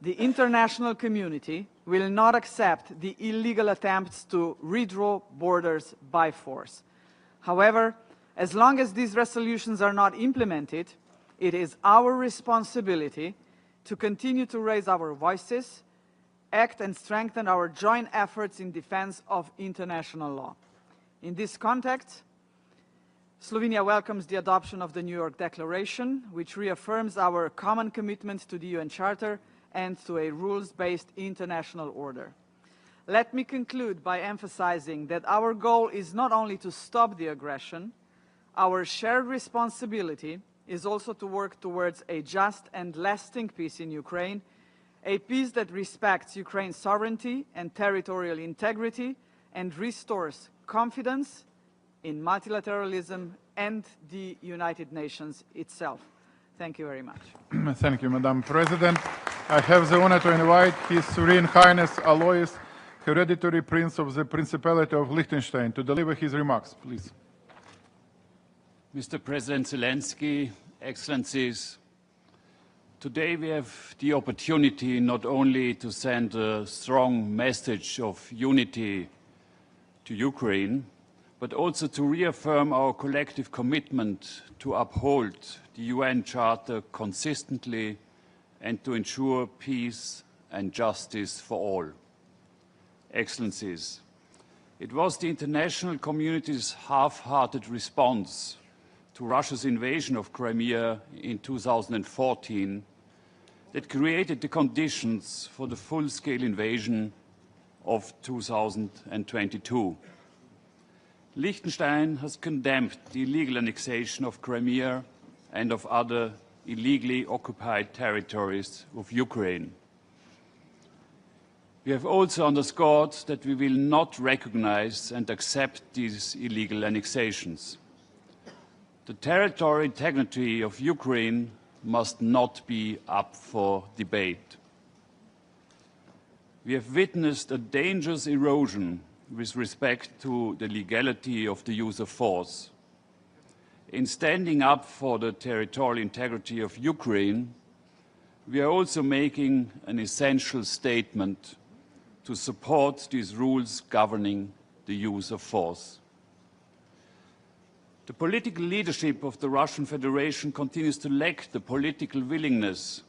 The international community will not accept the illegal attempts to redraw borders by force. However, as long as these resolutions are not implemented, it is our responsibility to continue to raise our voices, act and strengthen our joint efforts in defense of international law. In this context, Slovenia welcomes the adoption of the New York Declaration, which reaffirms our common commitment to the UN Charter and to a rules-based international order. Let me conclude by emphasizing that our goal is not only to stop the aggression. Our shared responsibility is also to work towards a just and lasting peace in Ukraine, a peace that respects Ukraine's sovereignty and territorial integrity and restores confidence in multilateralism and the United Nations itself. Thank you very much. Thank you, Madam President. I have the honor to invite His Serene Highness Alois, Hereditary Prince of the Principality of Liechtenstein, to deliver his remarks, please. Mr. President Zelensky, Excellencies, today we have the opportunity not only to send a strong message of unity to Ukraine, but also to reaffirm our collective commitment to uphold the UN Charter consistently and to ensure peace and justice for all. Excellencies, it was the international community's half-hearted response to Russia's invasion of Crimea in 2014 that created the conditions for the full-scale invasion of 2022. Liechtenstein has condemned the illegal annexation of Crimea and of other illegally occupied territories of Ukraine. We have also underscored that we will not recognize and accept these illegal annexations. The territorial integrity of Ukraine must not be up for debate. We have witnessed a dangerous erosion with respect to the legality of the use of force. In standing up for the territorial integrity of Ukraine, we are also making an essential statement to support these rules governing the use of force. The political leadership of the Russian Federation continues to lack the political willingness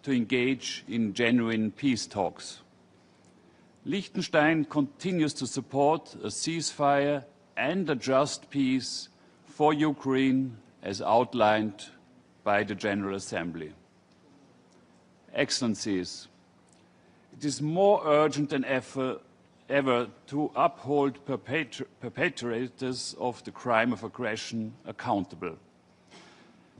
to engage in genuine peace talks. Liechtenstein continues to support a ceasefire and a just peace for Ukraine as outlined by the General Assembly. Excellencies, it is more urgent than ever to uphold perpetrators of the crime of aggression accountable.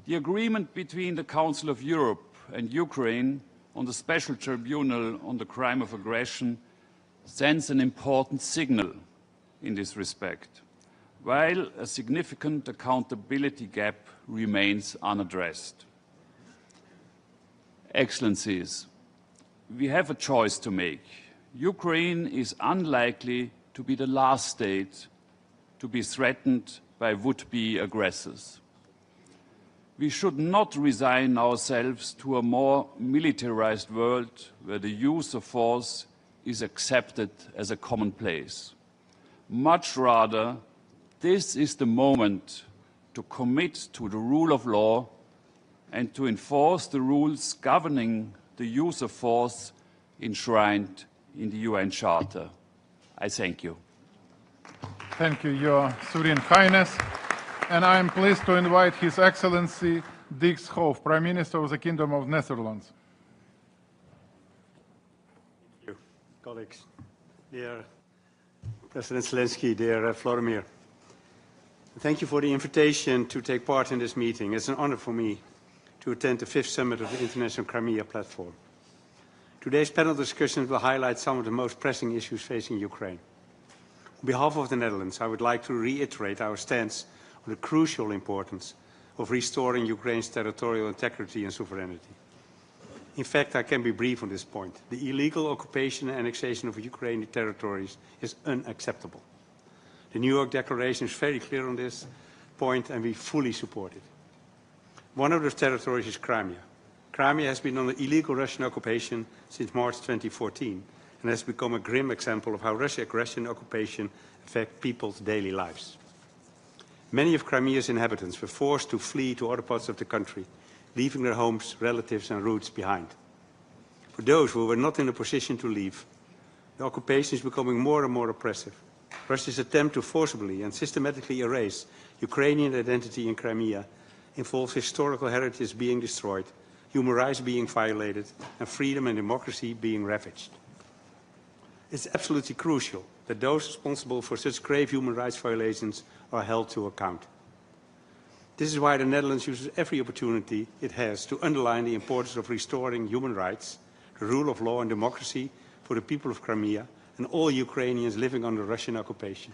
The agreement between the Council of Europe and Ukraine on the Special Tribunal on the crime of aggression sends an important signal in this respect, while a significant accountability gap remains unaddressed. Excellencies, we have a choice to make. Ukraine is unlikely to be the last state to be threatened by would-be aggressors. We should not resign ourselves to a more militarized world where the use of force is accepted as a commonplace. Much rather, this is the moment to commit to the rule of law and to enforce the rules governing the use of force enshrined in the UN Charter. I thank you. Thank you, Your Serene Highness. And I am pleased to invite His Excellency Dick Schoof, Prime Minister of the Kingdom of Netherlands. Thank you, colleagues. Dear President Zelensky, dear Volodymyr, thank you for the invitation to take part in this meeting. It's an honor for me to attend the 5th Summit of the International Crimea Platform. Today's panel discussions will highlight some of the most pressing issues facing Ukraine. On behalf of the Netherlands, I would like to reiterate our stance on the crucial importance of restoring Ukraine's territorial integrity and sovereignty. In fact, I can be brief on this point. The illegal occupation and annexation of Ukrainian territories is unacceptable. The New York Declaration is very clear on this point, and we fully support it. One of those territories is Crimea. Crimea has been under illegal Russian occupation since March 2014 and has become a grim example of how Russian aggression and occupation affect people's daily lives. Many of Crimea's inhabitants were forced to flee to other parts of the country, leaving their homes, relatives and roots behind. For those who were not in a position to leave, the occupation is becoming more and more oppressive. Russia's attempt to forcibly and systematically erase Ukrainian identity in Crimea involves historical heritage being destroyed, human rights being violated, and freedom and democracy being ravaged. It's absolutely crucial that those responsible for such grave human rights violations are held to account. This is why the Netherlands uses every opportunity it has to underline the importance of restoring human rights, the rule of law and democracy for the people of Crimea and all Ukrainians living under Russian occupation.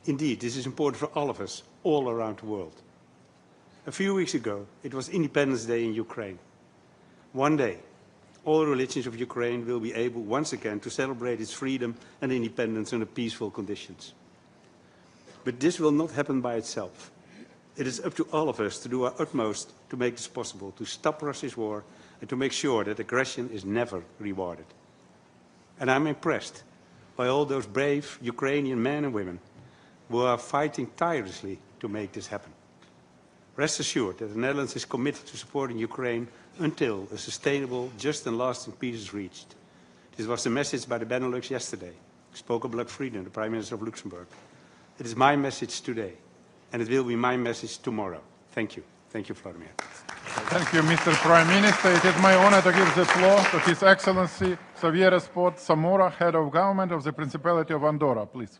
Indeed, this is important for all of us, all around the world. A few weeks ago, it was Independence Day in Ukraine. One day, all religions of Ukraine will be able once again to celebrate its freedom and independence under peaceful conditions. But this will not happen by itself. It is up to all of us to do our utmost to make this possible, to stop Russia's war and to make sure that aggression is never rewarded. And I'm impressed by all those brave Ukrainian men and women who are fighting tirelessly to make this happen. Rest assured that the Netherlands is committed to supporting Ukraine until a sustainable, just and lasting peace is reached. This was the message by the Benelux yesterday. Spoke of Luc Frieden, the Prime Minister of Luxembourg. It is my message today, and it will be my message tomorrow. Thank you. Thank you, Volodymyr. Thank you, Mr. Prime Minister. It is my honor to give the floor to His Excellency Xavier Spot Samora, Head of Government of the Principality of Andorra, please.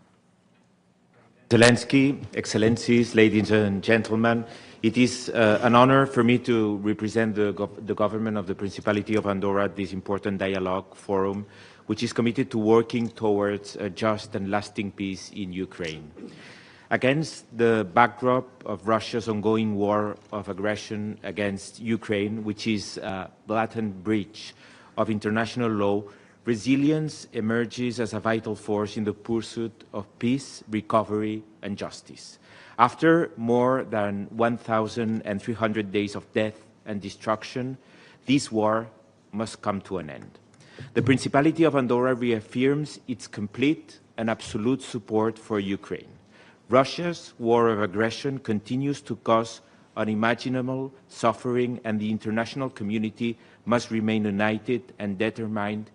Zelensky, Excellencies, ladies and gentlemen, it is an honor for me to represent the government of the Principality of Andorra at this important dialogue forum, which is committed to working towards a just and lasting peace in Ukraine. Against the backdrop of Russia's ongoing war of aggression against Ukraine, which is a blatant breach of international law, resilience emerges as a vital force in the pursuit of peace, recovery, and justice. After more than 1,300 days of death and destruction, This war must come to an end. The Principality of Andorra reaffirms its complete and absolute support for Ukraine. Russia's war of aggression continues to cause unimaginable suffering, and the international community must remain united and determined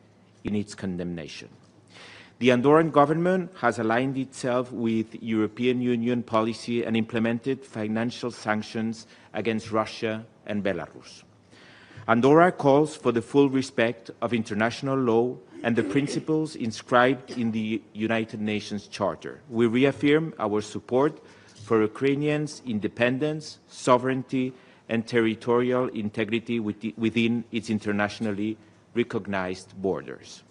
in its condemnation. The Andorran government has aligned itself with European Union policy and implemented financial sanctions against Russia and Belarus. Andorra calls for the full respect of international law and the principles inscribed in the United Nations Charter. We reaffirm our support for Ukrainians' independence, sovereignty, and territorial integrity within its internationally recognized borders.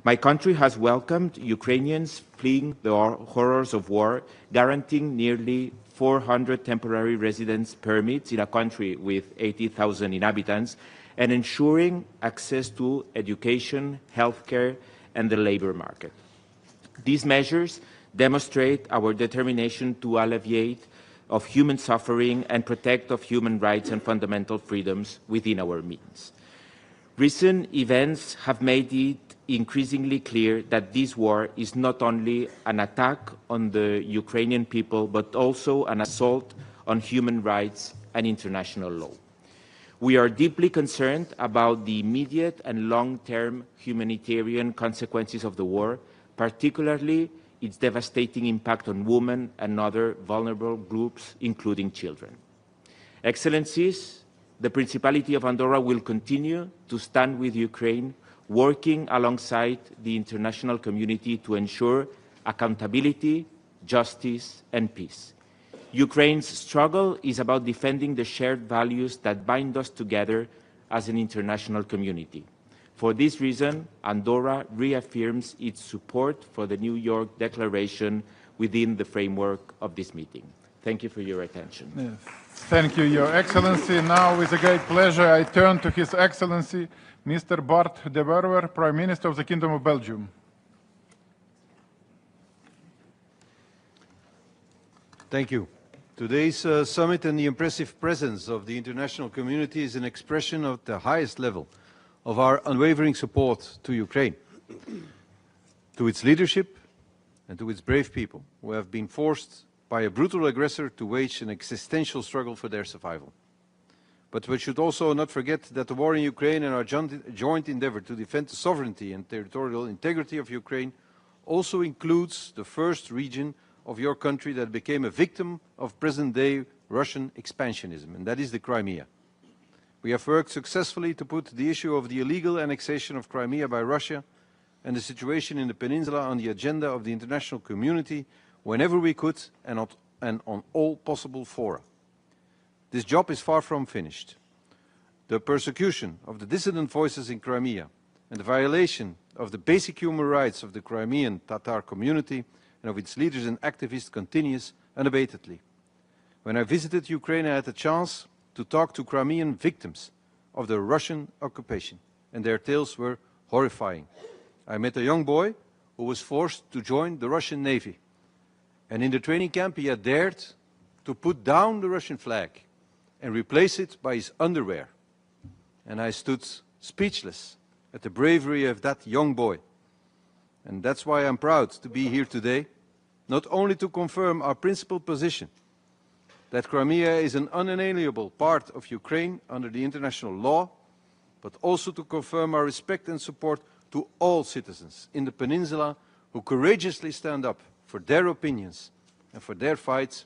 My country has welcomed Ukrainians fleeing the horrors of war, guaranteeing nearly 400 temporary residence permits in a country with 80,000 inhabitants, and ensuring access to education, healthcare, and the labor market. These measures demonstrate our determination to alleviate of human suffering and protect of human rights and fundamental freedoms within our means. Recent events have made it increasingly clear that this war is not only an attack on the Ukrainian people, but also an assault on human rights and international law. We are deeply concerned about the immediate and long-term humanitarian consequences of the war, particularly its devastating impact on women and other vulnerable groups, including children. Excellencies, the Principality of Andorra will continue to stand with Ukraine, working alongside the international community to ensure accountability, justice, and peace. Ukraine's struggle is about defending the shared values that bind us together as an international community. For this reason, Andorra reaffirms its support for the New York Declaration within the framework of this meeting. Thank you for your attention. Yes. Thank you, Your Excellency. Now, with a great pleasure, I turn to His Excellency, Mr. Bart de Wever, Prime Minister of the Kingdom of Belgium. Thank you. Today's summit and the impressive presence of the international community is an expression of the highest level of our unwavering support to Ukraine, to its leadership and to its brave people who have been forced by a brutal aggressor to wage an existential struggle for their survival. But we should also not forget that the war in Ukraine and our joint endeavor to defend the sovereignty and territorial integrity of Ukraine also includes the first region of your country that became a victim of present-day Russian expansionism, and that is the Crimea. We have worked successfully to put the issue of the illegal annexation of Crimea by Russia and the situation in the peninsula on the agenda of the international community whenever we could and on all possible fora. This job is far from finished. The persecution of the dissident voices in Crimea and the violation of the basic human rights of the Crimean Tatar community and of its leaders and activists continues unabatedly. When I visited Ukraine, I had the chance to talk to Crimean victims of the Russian occupation, and their tales were horrifying. I met a young boy who was forced to join the Russian Navy, and in the training camp he had dared to put down the Russian flag and replace it by his underwear. And I stood speechless at the bravery of that young boy. And that's why I'm proud to be here today, not only to confirm our principled position that Crimea is an unalienable part of Ukraine under the international law, but also to confirm our respect and support to all citizens in the peninsula who courageously stand up for their opinions and for their fights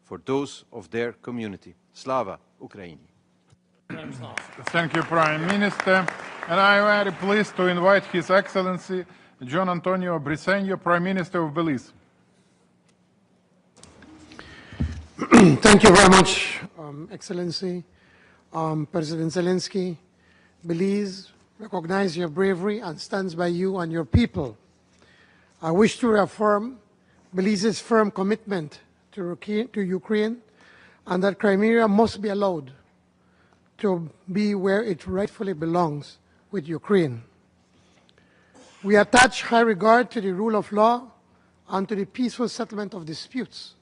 for those of their community. Slava Ukraini. Thank you, Prime Minister. And I am very pleased to invite His Excellency John Antonio Briceño, Prime Minister of Belize. Thank you very much, Excellency. President Zelensky, Belize recognizes your bravery and stands by you and your people. I wish to reaffirm Belize's firm commitment to Ukraine and that Crimea must be allowed to be where it rightfully belongs, with Ukraine. We attach high regard to the rule of law and to the peaceful settlement of disputes.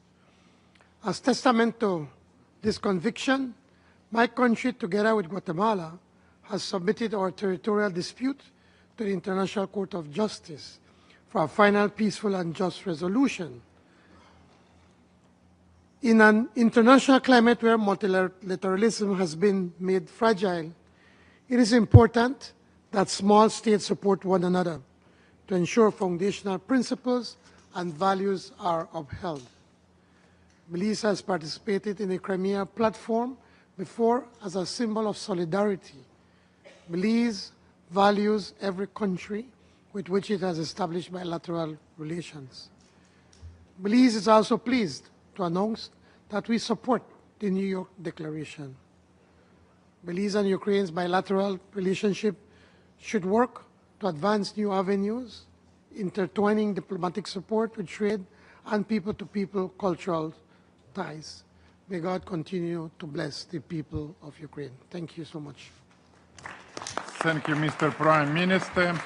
As testament to this conviction, my country, together with Guatemala, has submitted our territorial dispute to the International Court of Justice for a final peaceful and just resolution. In an international climate where multilateralism has been made fragile, it is important that small states support one another to ensure foundational principles and values are upheld. Belize has participated in the Crimea platform before as a symbol of solidarity. Belize values every country with which it has established bilateral relations. Belize is also pleased to announce that we support the New York Declaration. Belize and Ukraine's bilateral relationship should work to advance new avenues, intertwining diplomatic support with trade and people-to-people cultural ties. May God continue to bless the people of Ukraine. Thank you so much. Thank you, Mr. Prime Minister.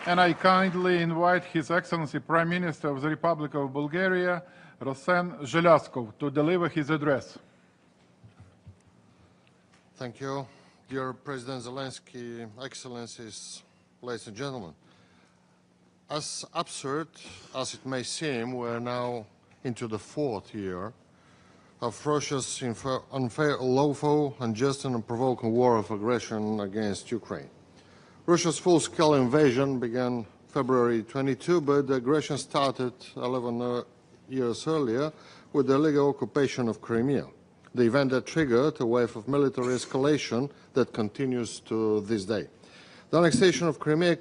And I kindly invite His Excellency Prime Minister of the Republic of Bulgaria, Rosen Zhelyadkov, to deliver his address. Thank you. Dear President Zelensky, Excellencies, ladies and gentlemen. As absurd as it may seem, we are now into the 4th year of Russia's unfair, lawful, unjust and unprovoked war of aggression against Ukraine. Russia's full-scale invasion began February 22, but the aggression started 11 years earlier with the illegal occupation of Crimea, the event that triggered a wave of military escalation that continues to this day. The annexation of Crimea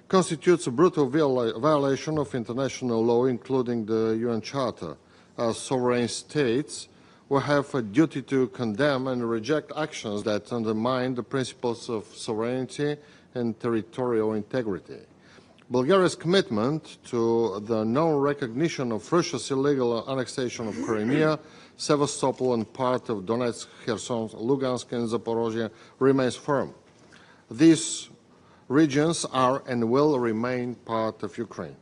constitutes a brutal violation of international law, including the UN Charter. As sovereign states, we have a duty to condemn and reject actions that undermine the principles of sovereignty and territorial integrity. Bulgaria's commitment to the non-recognition of Russia's illegal annexation of Crimea, Sevastopol and part of Donetsk, Kherson, Lugansk and Zaporozhye remains firm. These regions are and will remain part of Ukraine.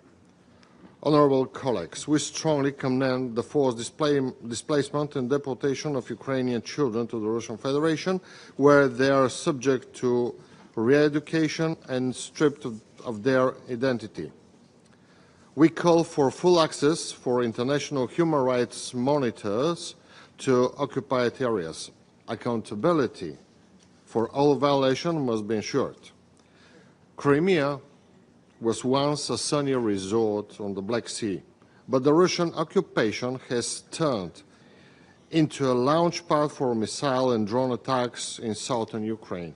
Honourable colleagues, we strongly condemn the forced displacement and deportation of Ukrainian children to the Russian Federation, where they are subject to re-education and stripped of their identity. We call for full access for international human rights monitors to occupied areas. Accountability for all violations must be ensured. Crimea was once a sunny resort on the Black Sea, but the Russian occupation has turned into a launch pad for missile and drone attacks in southern Ukraine,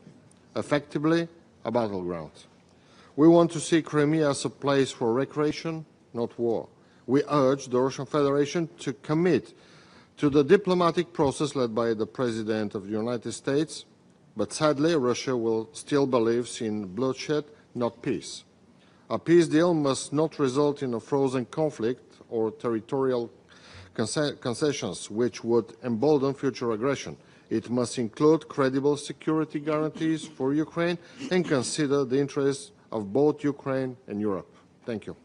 effectively a battleground. We want to see Crimea as a place for recreation, not war. We urge the Russian Federation to commit to the diplomatic process led by the President of the United States, but sadly Russia will still believes in bloodshed, not peace. A peace deal must not result in a frozen conflict or territorial concessions which would embolden future aggression. It must include credible security guarantees for Ukraine and consider the interests of both Ukraine and Europe. Thank you.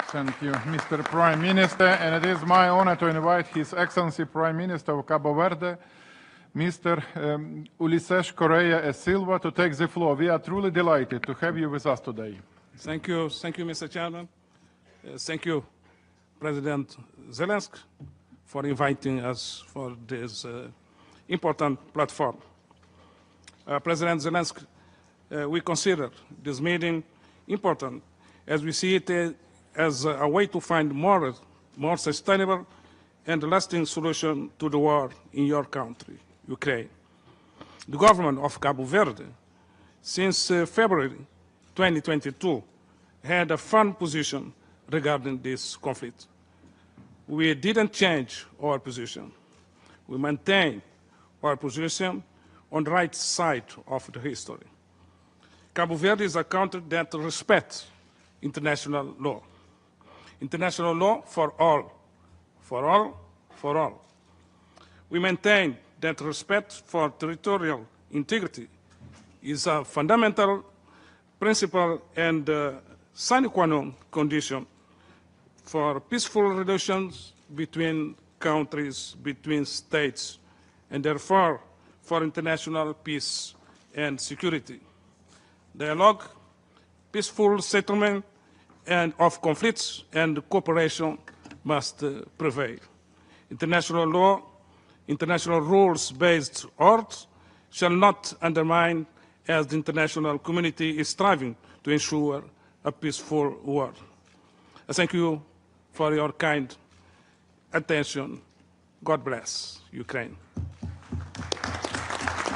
Thank you, Mr. Prime Minister. And it is my honor to invite His Excellency Prime Minister of Cabo Verde, Mr. Ulises Correa e Silva, to take the floor. We are truly delighted to have you with us today. Thank you, Mr. Chairman. Thank you, President Zelensky, for inviting us for this important platform. President Zelensky, we consider this meeting important as we see it as a way to find more sustainable and lasting solution to the war in your country, Ukraine. The government of Cabo Verde, since February 2022, had a firm position regarding this conflict. We didn't change our position. We maintain our position on the right side of the history. Cabo Verde is a country that respects international law. International law for all, for all, for all. We maintain that respect for territorial integrity is a fundamental principle and sine qua non condition for peaceful relations between countries, between states, and therefore for international peace and security. Dialogue, peaceful settlement of conflicts and cooperation must prevail. International law, international rules-based order shall not undermine as the international community is striving to ensure a peaceful world. I thank you for your kind attention. God bless Ukraine.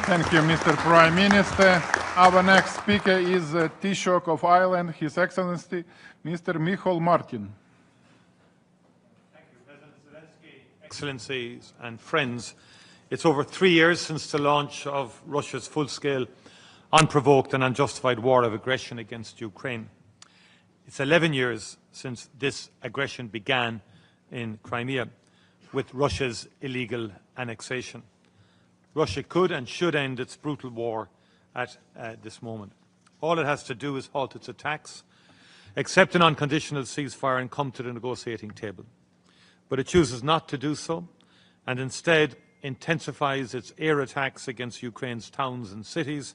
Thank you, Mr. Prime Minister. Our next speaker is Taoiseach of Ireland, His Excellency, Mr. Micheál Martin. Thank you, President Zelensky, Excellencies and friends. It's over 3 years since the launch of Russia's full-scale, unprovoked and unjustified war of aggression against Ukraine. It's 11 years since this aggression began in Crimea with Russia's illegal annexation. Russia could and should end its brutal war at this moment. All it has to do is halt its attacks, accept an unconditional ceasefire and come to the negotiating table. But it chooses not to do so and instead intensifies its air attacks against Ukraine's towns and cities,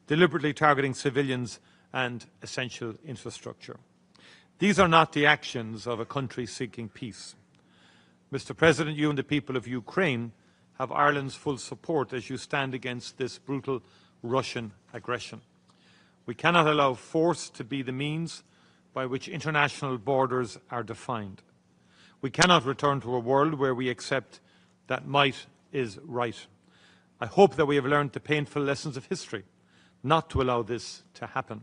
deliberately targeting civilians and essential infrastructure. These are not the actions of a country seeking peace. Mr. President, you and the people of Ukraine have Ireland's full support as you stand against this brutal Russian aggression. We cannot allow force to be the means by which international borders are defined. We cannot return to a world where we accept that might is right. I hope that we have learned the painful lessons of history, not to allow this to happen.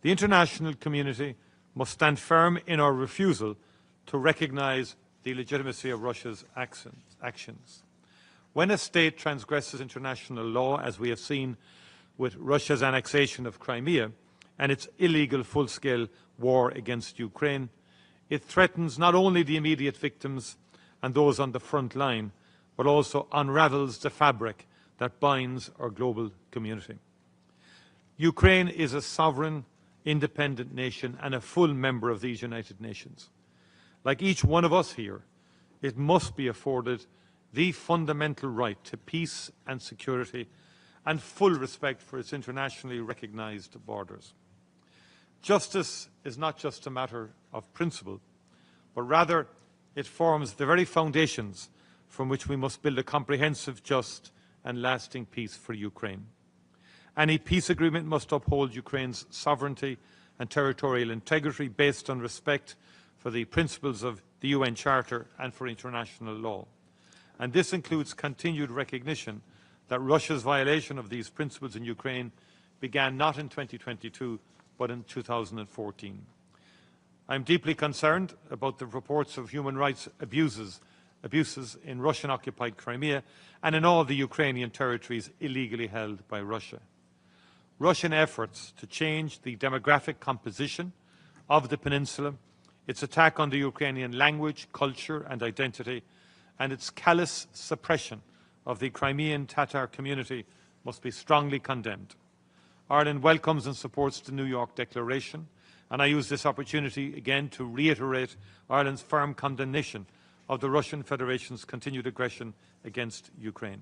The international community must stand firm in our refusal to recognise the legitimacy of Russia's actions. When a state transgresses international law, as we have seen with Russia's annexation of Crimea and its illegal full-scale war against Ukraine, it threatens not only the immediate victims and those on the front line, but also unravels the fabric that binds our global community. Ukraine is a sovereign, independent nation and a full member of these United Nations. Like each one of us here, it must be afforded the fundamental right to peace and security and full respect for its internationally recognised borders. Justice is not just a matter of principle, but rather it forms the very foundations from which we must build a comprehensive, just and lasting peace for Ukraine. Any peace agreement must uphold Ukraine's sovereignty and territorial integrity based on respect for the principles of the UN Charter and for international law. And this includes continued recognition that Russia's violation of these principles in Ukraine began not in 2022, but in 2014. I am deeply concerned about the reports of human rights abuses in Russian-occupied Crimea and in all the Ukrainian territories illegally held by Russia. Russian efforts to change the demographic composition of the peninsula, its attack on the Ukrainian language, culture and identity, and its callous suppression of the Crimean Tatar community must be strongly condemned. Ireland welcomes and supports the New York Declaration, and I use this opportunity again to reiterate Ireland's firm condemnation of the Russian Federation's continued aggression against Ukraine.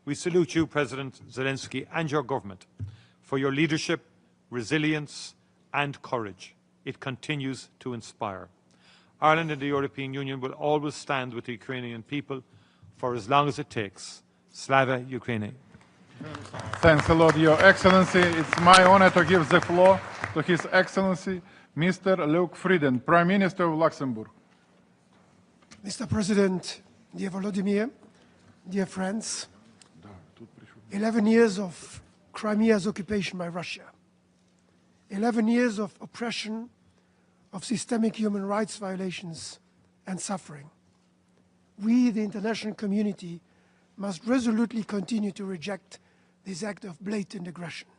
We salute you, President Zelensky, and your government for your leadership, resilience and courage. It continues to inspire. Ireland and the European Union will always stand with the Ukrainian people for as long as it takes. Slava Ukraini. Thanks a lot, Your Excellency. It's my honor to give the floor to His Excellency, Mr. Luc Frieden, Prime Minister of Luxembourg. Mr. President, dear Volodymyr, dear friends, 11 years of Crimea's occupation by Russia, 11 years of oppression, of systemic human rights violations and suffering. We, the international community, must resolutely continue to reject this act of blatant aggression.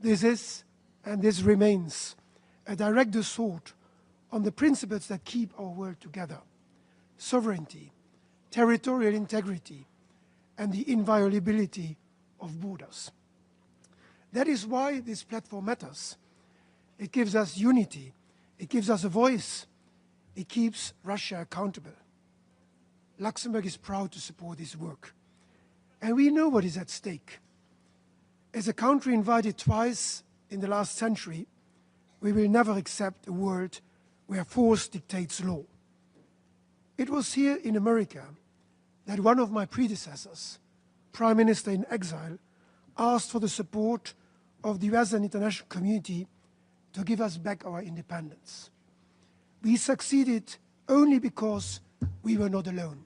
This is, and this remains, a direct assault on the principles that keep our world together: sovereignty, territorial integrity, and the inviolability of borders. That is why this platform matters. It gives us unity, it gives us a voice, it keeps Russia accountable. Luxembourg is proud to support this work. And we know what is at stake. As a country invaded twice in the last century, we will never accept a world where force dictates law. It was here in America that one of my predecessors, Prime Minister in exile, asked for the support of the US and international community to give us back our independence. We succeeded only because we were not alone.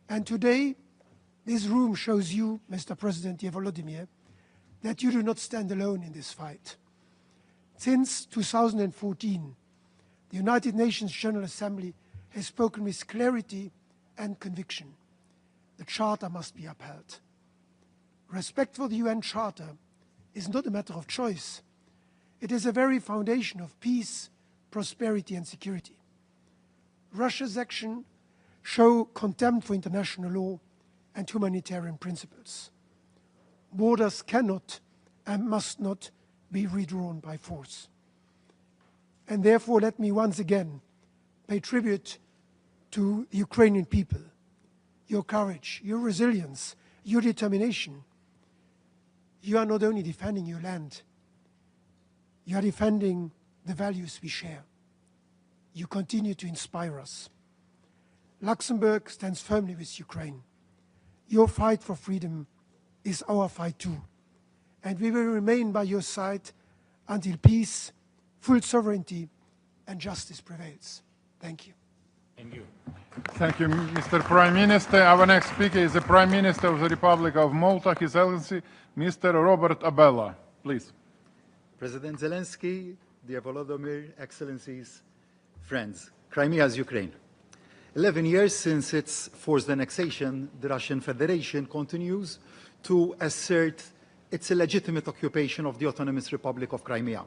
And today, this room shows you, Mr. President Volodymyr, that you do not stand alone in this fight. Since 2014, the United Nations General Assembly has spoken with clarity and conviction. The Charter must be upheld. Respect for the UN Charter is not a matter of choice. It is a very foundation of peace, prosperity, and security. Russia's action show contempt for international law and humanitarian principles. Borders cannot and must not be redrawn by force. And therefore, let me once again pay tribute to the Ukrainian people, your courage, your resilience, your determination. You are not only defending your land, you are defending the values we share. You continue to inspire us. Luxembourg stands firmly with Ukraine. Your fight for freedom is our fight too. And we will remain by your side until peace, full sovereignty, and justice prevails. Thank you. Thank you. Thank you, Mr. Prime Minister. Our next speaker is the Prime Minister of the Republic of Malta, His Excellency, Mr. Robert Abella. Please. President Zelensky, dear Volodymyr, Excellencies, friends, Crimea is Ukraine. 11 years since its forced annexation, the Russian Federation continues to assert its illegitimate occupation of the Autonomous Republic of Crimea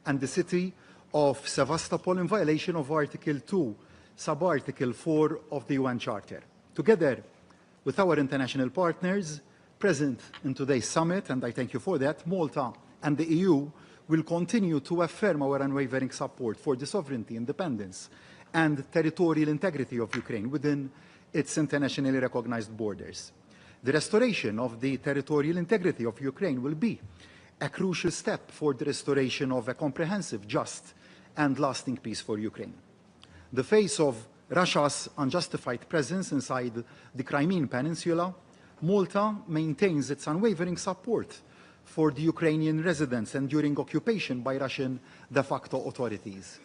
and the city of Sevastopol in violation of Article 2, Sub-Article 4 of the UN Charter. Together with our international partners present in today's summit, and I thank you for that, Malta and the EU will continue to affirm our unwavering support for the sovereignty, independence, and territorial integrity of Ukraine within its internationally recognized borders. The restoration of the territorial integrity of Ukraine will be a crucial step for the restoration of a comprehensive, just, and lasting peace for Ukraine. The face of Russia's unjustified presence inside the Crimean Peninsula, Malta maintains its unwavering support for the Ukrainian residents enduring occupation by Russian de facto authorities.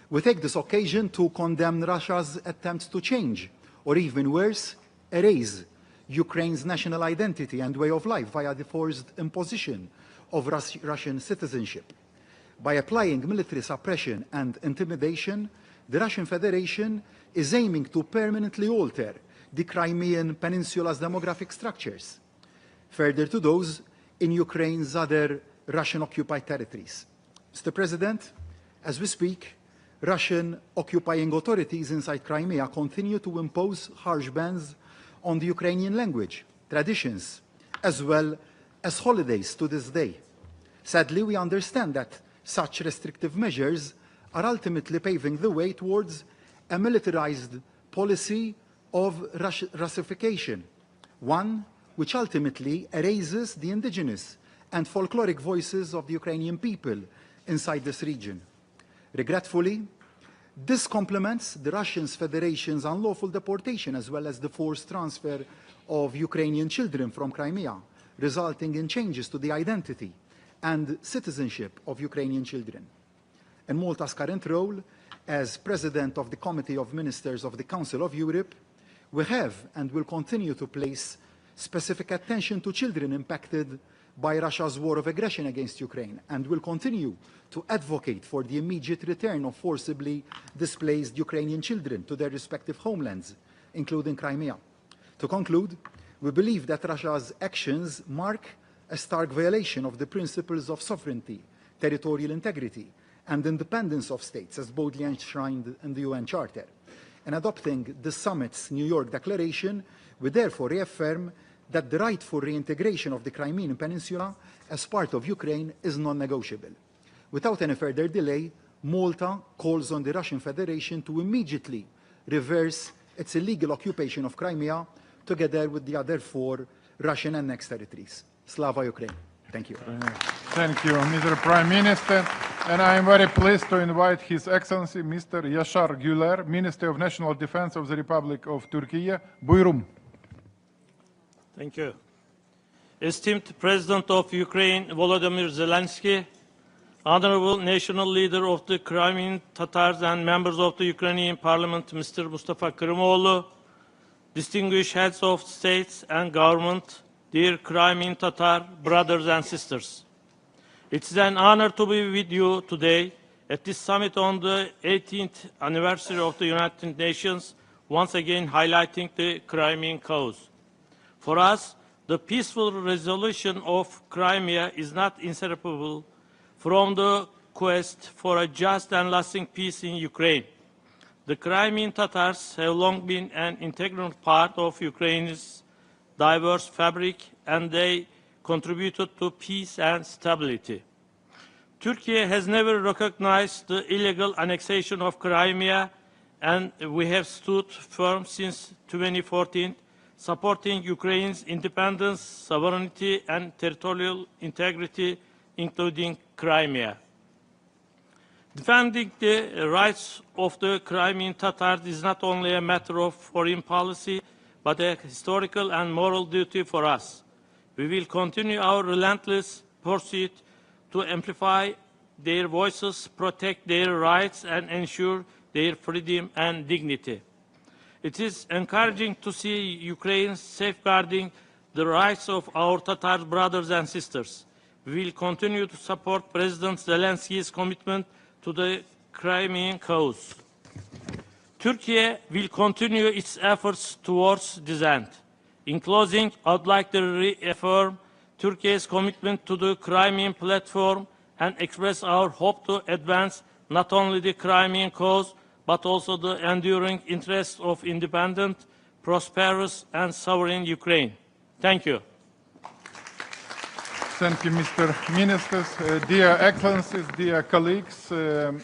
We take this occasion to condemn Russia's attempts to change, or even worse, erase Ukraine's national identity and way of life via the forced imposition of Russian citizenship. By applying military suppression and intimidation, the Russian Federation is aiming to permanently alter the Crimean Peninsula's demographic structures, further to those in Ukraine's other Russian-occupied territories. Mr. President, as we speak, Russian occupying authorities inside Crimea continue to impose harsh bans on the Ukrainian language, traditions, as well as holidays to this day. Sadly, we understand that such restrictive measures are ultimately paving the way towards a militarized policy of Russification, one which ultimately erases the indigenous and folkloric voices of the Ukrainian people inside this region. Regretfully, this complements the Russian Federation's unlawful deportation as well as the forced transfer of Ukrainian children from Crimea, resulting in changes to the identity and citizenship of Ukrainian children. In Malta's current role as President of the Committee of Ministers of the Council of Europe, we have and will continue to place specific attention to children impacted by Russia's war of aggression against Ukraine, and will continue to advocate for the immediate return of forcibly displaced Ukrainian children to their respective homelands, including Crimea. To conclude, we believe that Russia's actions mark a stark violation of the principles of sovereignty, territorial integrity, and independence of states, as boldly enshrined in the UN Charter. In adopting the summit's New York Declaration, we therefore reaffirm that the right for reintegration of the Crimean Peninsula as part of Ukraine is non-negotiable. Without any further delay, Malta calls on the Russian Federation to immediately reverse its illegal occupation of Crimea, together with the other 4 Russian annexed territories. Slava Ukraine. Thank you. Thank you, Mr. Prime Minister. And I am very pleased to invite His Excellency Mr. Yaşar Güler, Minister of National Defense of the Republic of Turkey. Buyurun. Thank you. Esteemed President of Ukraine, Volodymyr Zelenskiy, Honorable National Leader of the Crimean Tatars and members of the Ukrainian Parliament, Mr. Mustafa Kerimoglu, distinguished heads of states and government, dear Crimean Tatar brothers and sisters. It's an honor to be with you today at this summit on the 18th anniversary of the United Nations, once again highlighting the Crimean cause. For us, the peaceful resolution of Crimea is not inseparable from the quest for a just and lasting peace in Ukraine. The Crimean Tatars have long been an integral part of Ukraine's diverse fabric, and they contributed to peace and stability. Turkey has never recognized the illegal annexation of Crimea, and we have stood firm since 2014, supporting Ukraine's independence, sovereignty, and territorial integrity, including Crimea. Defending the rights of the Crimean Tatars is not only a matter of foreign policy, but a historical and moral duty for us. We will continue our relentless pursuit to amplify their voices, protect their rights, and ensure their freedom and dignity. It is encouraging to see Ukraine safeguarding the rights of our Tatar brothers and sisters. We will continue to support President Zelenskyy's commitment to the Crimean cause. Turkey will continue its efforts towards this end. In closing, I would like to reaffirm Turkey's commitment to the Crimean platform and express our hope to advance not only the Crimean cause, but also the enduring interests of independent, prosperous, and sovereign Ukraine. Thank you. Thank you, Mr. Ministers. Dear Excellencies, dear colleagues,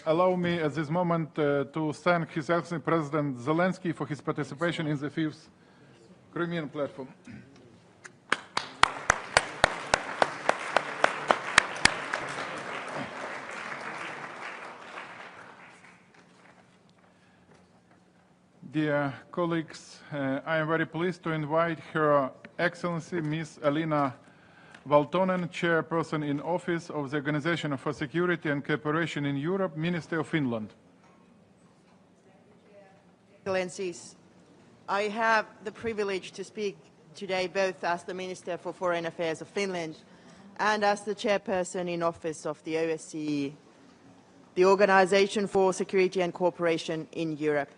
allow me at this moment to thank His Excellency President Zelensky for his participation in the 5th Crimean platform. Dear colleagues, I am very pleased to invite Her Excellency Ms. Alina Valtonen, Chairperson in Office of the Organization for Security and Cooperation in Europe, Minister of Finland. Excellencies, I have the privilege to speak today both as the Minister for Foreign Affairs of Finland and as the Chairperson in Office of the OSCE, the Organization for Security and Cooperation in Europe.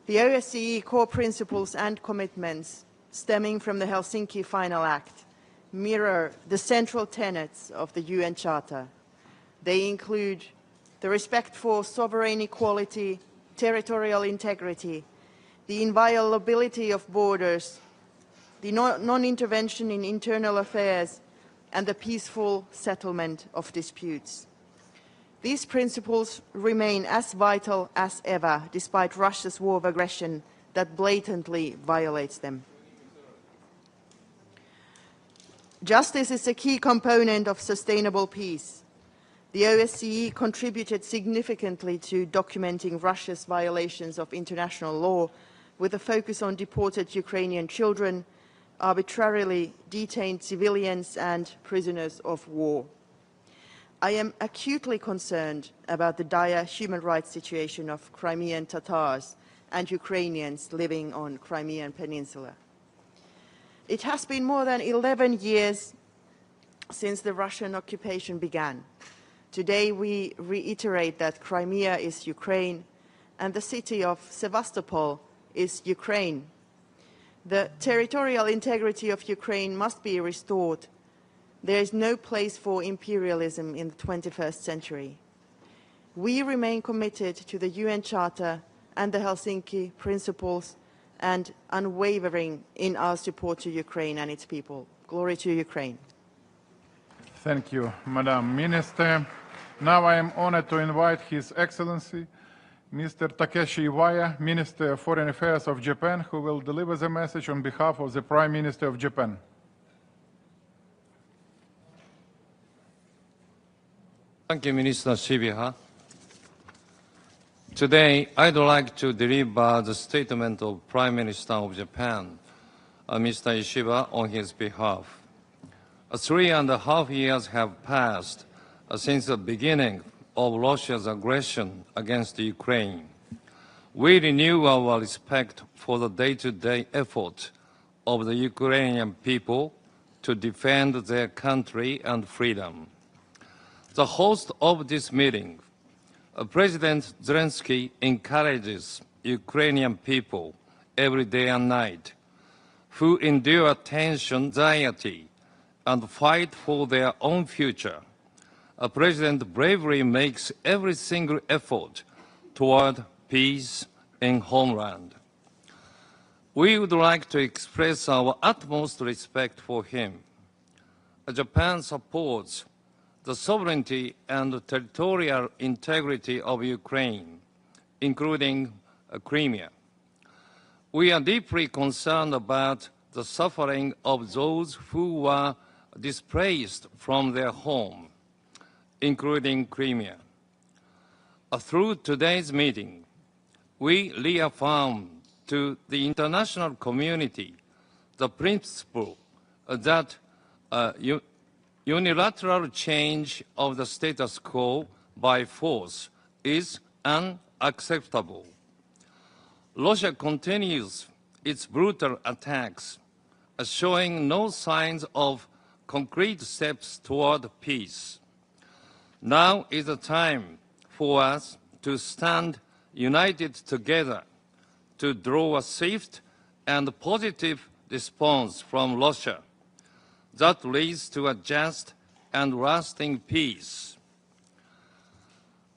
The OSCE core principles and commitments stemming from the Helsinki Final Act mirror the central tenets of the UN Charter. They include the respect for sovereign equality, territorial integrity, the inviolability of borders, the non-intervention in internal affairs, and the peaceful settlement of disputes. These principles remain as vital as ever, despite Russia's war of aggression that blatantly violates them. Justice is a key component of sustainable peace. The OSCE contributed significantly to documenting Russia's violations of international law, with a focus on deported Ukrainian children, arbitrarily detained civilians, and prisoners of war. I am acutely concerned about the dire human rights situation of Crimean Tatars and Ukrainians living on Crimean Peninsula. It has been more than 11 years since the Russian occupation began. Today we reiterate that Crimea is Ukraine and the city of Sevastopol is Ukraine. The territorial integrity of Ukraine must be restored. There is no place for imperialism in the 21st century. We remain committed to the UN Charter and the Helsinki principles and unwavering in our support to Ukraine and its people. Glory to Ukraine. Thank you, Madam Minister. Now I am honored to invite His Excellency Mr. Takeshi Iwaya, Minister of Foreign Affairs of Japan, who will deliver the message on behalf of the Prime Minister of Japan. Thank you, Minister Shibiha. Today, I'd like to deliver the statement of Prime Minister of Japan, Mr. Ishiba, on his behalf. 3.5 years have passed since the beginning of Russia's aggression against Ukraine. We renew our respect for the day-to-day effort of the Ukrainian people to defend their country and freedom. The host of this meeting, President Zelensky, encourages Ukrainian people every day and night who endure tension, anxiety, and fight for their own future. A president bravely makes every single effort toward peace in homeland. We would like to express our utmost respect for him. Japan supports the sovereignty and territorial integrity of Ukraine, including Crimea. We are deeply concerned about the suffering of those who were displaced from their home, including Crimea. Through today's meeting, we reaffirm to the international community the principle that unilateral change of the status quo by force is unacceptable. Russia continues its brutal attacks, showing no signs of concrete steps toward peace. Now is the time for us to stand united together to draw a swift and positive response from Russia that leads to a just and lasting peace.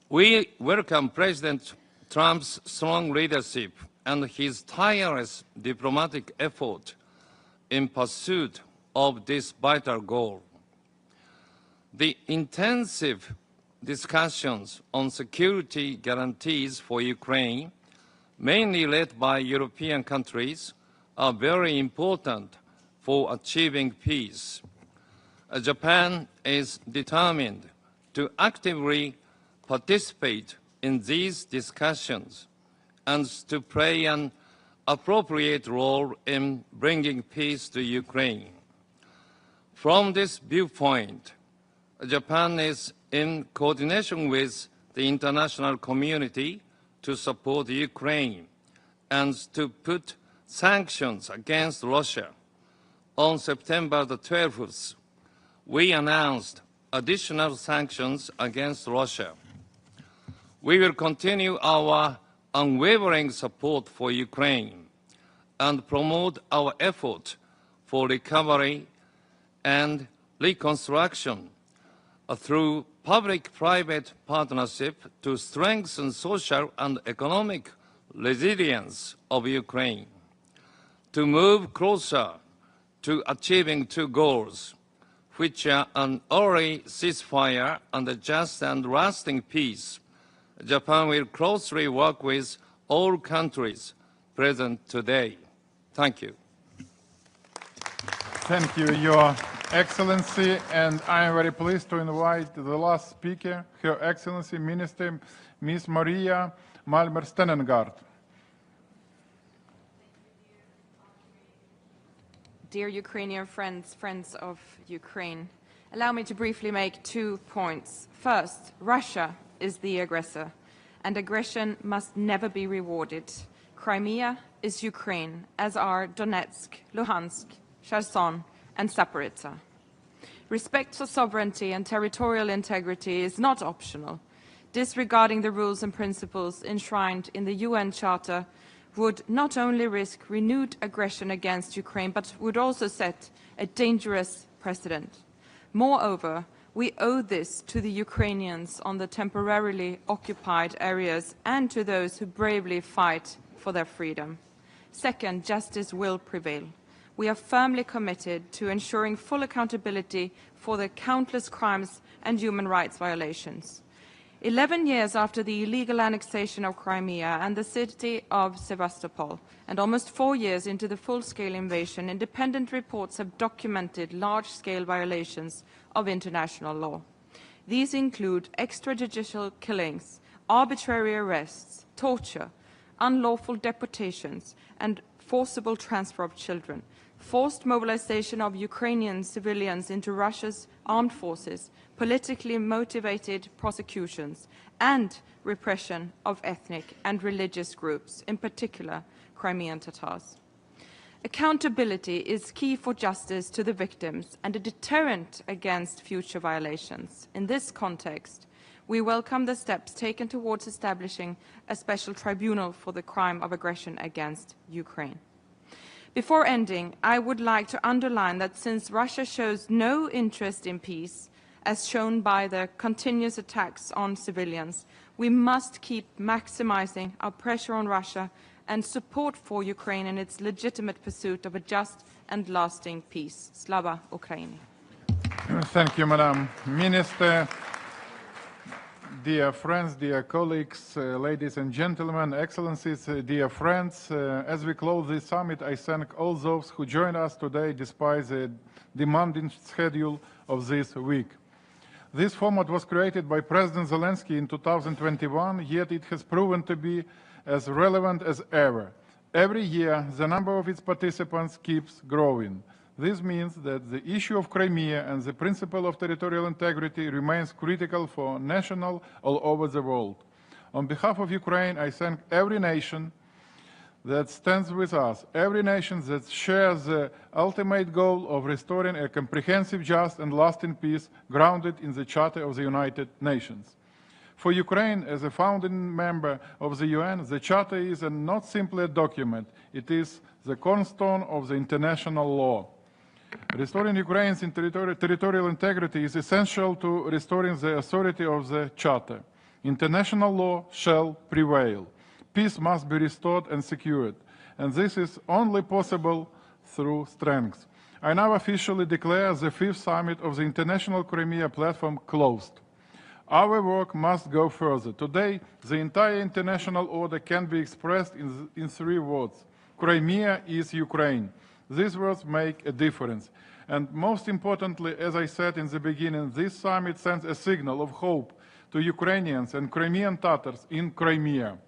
We welcome President Trump's strong leadership and his tireless diplomatic effort in pursuit of this vital goal. The intensive discussions on security guarantees for Ukraine, mainly led by European countries, are very important for achieving peace. Japan is determined to actively participate in these discussions and to play an appropriate role in bringing peace to Ukraine. From this viewpoint, Japan is in coordination with the international community to support Ukraine and to put sanctions against Russia. On September the 12th, we announced additional sanctions against Russia. We will continue our unwavering support for Ukraine and promote our effort for recovery and reconstruction through public-private partnership to strengthen social and economic resilience of Ukraine, to move closer to achieving two goals, which are an early ceasefire and a just and lasting peace. Japan will closely work with all countries present today. Thank you. Thank you, Your Excellency, and I am very pleased to invite the last speaker, Her Excellency Minister Ms. Maria Malmer-Stenengard. Dear Ukrainian friends, friends of Ukraine, allow me to briefly make 2 points. First, Russia is the aggressor, and aggression must never be rewarded. Crimea is Ukraine, as are Donetsk, Luhansk, Kherson, and Zaporizhzhia. Respect for sovereignty and territorial integrity is not optional. Disregarding the rules and principles enshrined in the UN Charter would not only risk renewed aggression against Ukraine, but would also set a dangerous precedent. Moreover, we owe this to the Ukrainians on the temporarily occupied areas and to those who bravely fight for their freedom. Second, justice will prevail. We are firmly committed to ensuring full accountability for the countless crimes and human rights violations. 11 years after the illegal annexation of Crimea and the city of Sevastopol, and almost 4 years into the full-scale invasion, independent reports have documented large-scale violations of international law. These include extrajudicial killings, arbitrary arrests, torture, unlawful deportations, and forcible transfer of children, forced mobilization of Ukrainian civilians into Russia's armed forces, politically motivated prosecutions, and repression of ethnic and religious groups, in particular Crimean Tatars. Accountability is key for justice to the victims and a deterrent against future violations. In this context, we welcome the steps taken towards establishing a special tribunal for the crime of aggression against Ukraine. Before ending, I would like to underline that since Russia shows no interest in peace, as shown by the continuous attacks on civilians, we must keep maximizing our pressure on Russia and support for Ukraine in its legitimate pursuit of a just and lasting peace. Slava Ukraini. Thank you, Madam Minister. Dear friends, dear colleagues, ladies and gentlemen, excellencies, dear friends, as we close this summit, I thank all those who joined us today despite the demanding schedule of this week. This format was created by President Zelensky in 2021, yet it has proven to be as relevant as ever. Every year, the number of its participants keeps growing. This means that the issue of Crimea and the principle of territorial integrity remains critical for nations all over the world. On behalf of Ukraine, I thank every nation that stands with us, every nation that shares the ultimate goal of restoring a comprehensive, just and lasting peace grounded in the Charter of the United Nations. For Ukraine, as a founding member of the UN, the Charter is not simply a document, it is the cornerstone of the international law. Restoring Ukraine's territorial integrity is essential to restoring the authority of the Charter. International law shall prevail. Peace must be restored and secured, and this is only possible through strength. I now officially declare the 5th summit of the International Crimea Platform closed. Our work must go further. Today, the entire international order can be expressed in 3 words. Crimea is Ukraine. These words make a difference. And most importantly, as I said in the beginning, this summit sends a signal of hope to Ukrainians and Crimean Tatars in Crimea.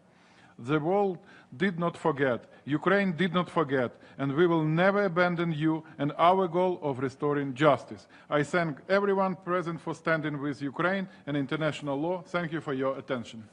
The world did not forget, Ukraine did not forget, and we will never abandon you and our goal of restoring justice. I thank everyone present for standing with Ukraine and international law. Thank you for your attention.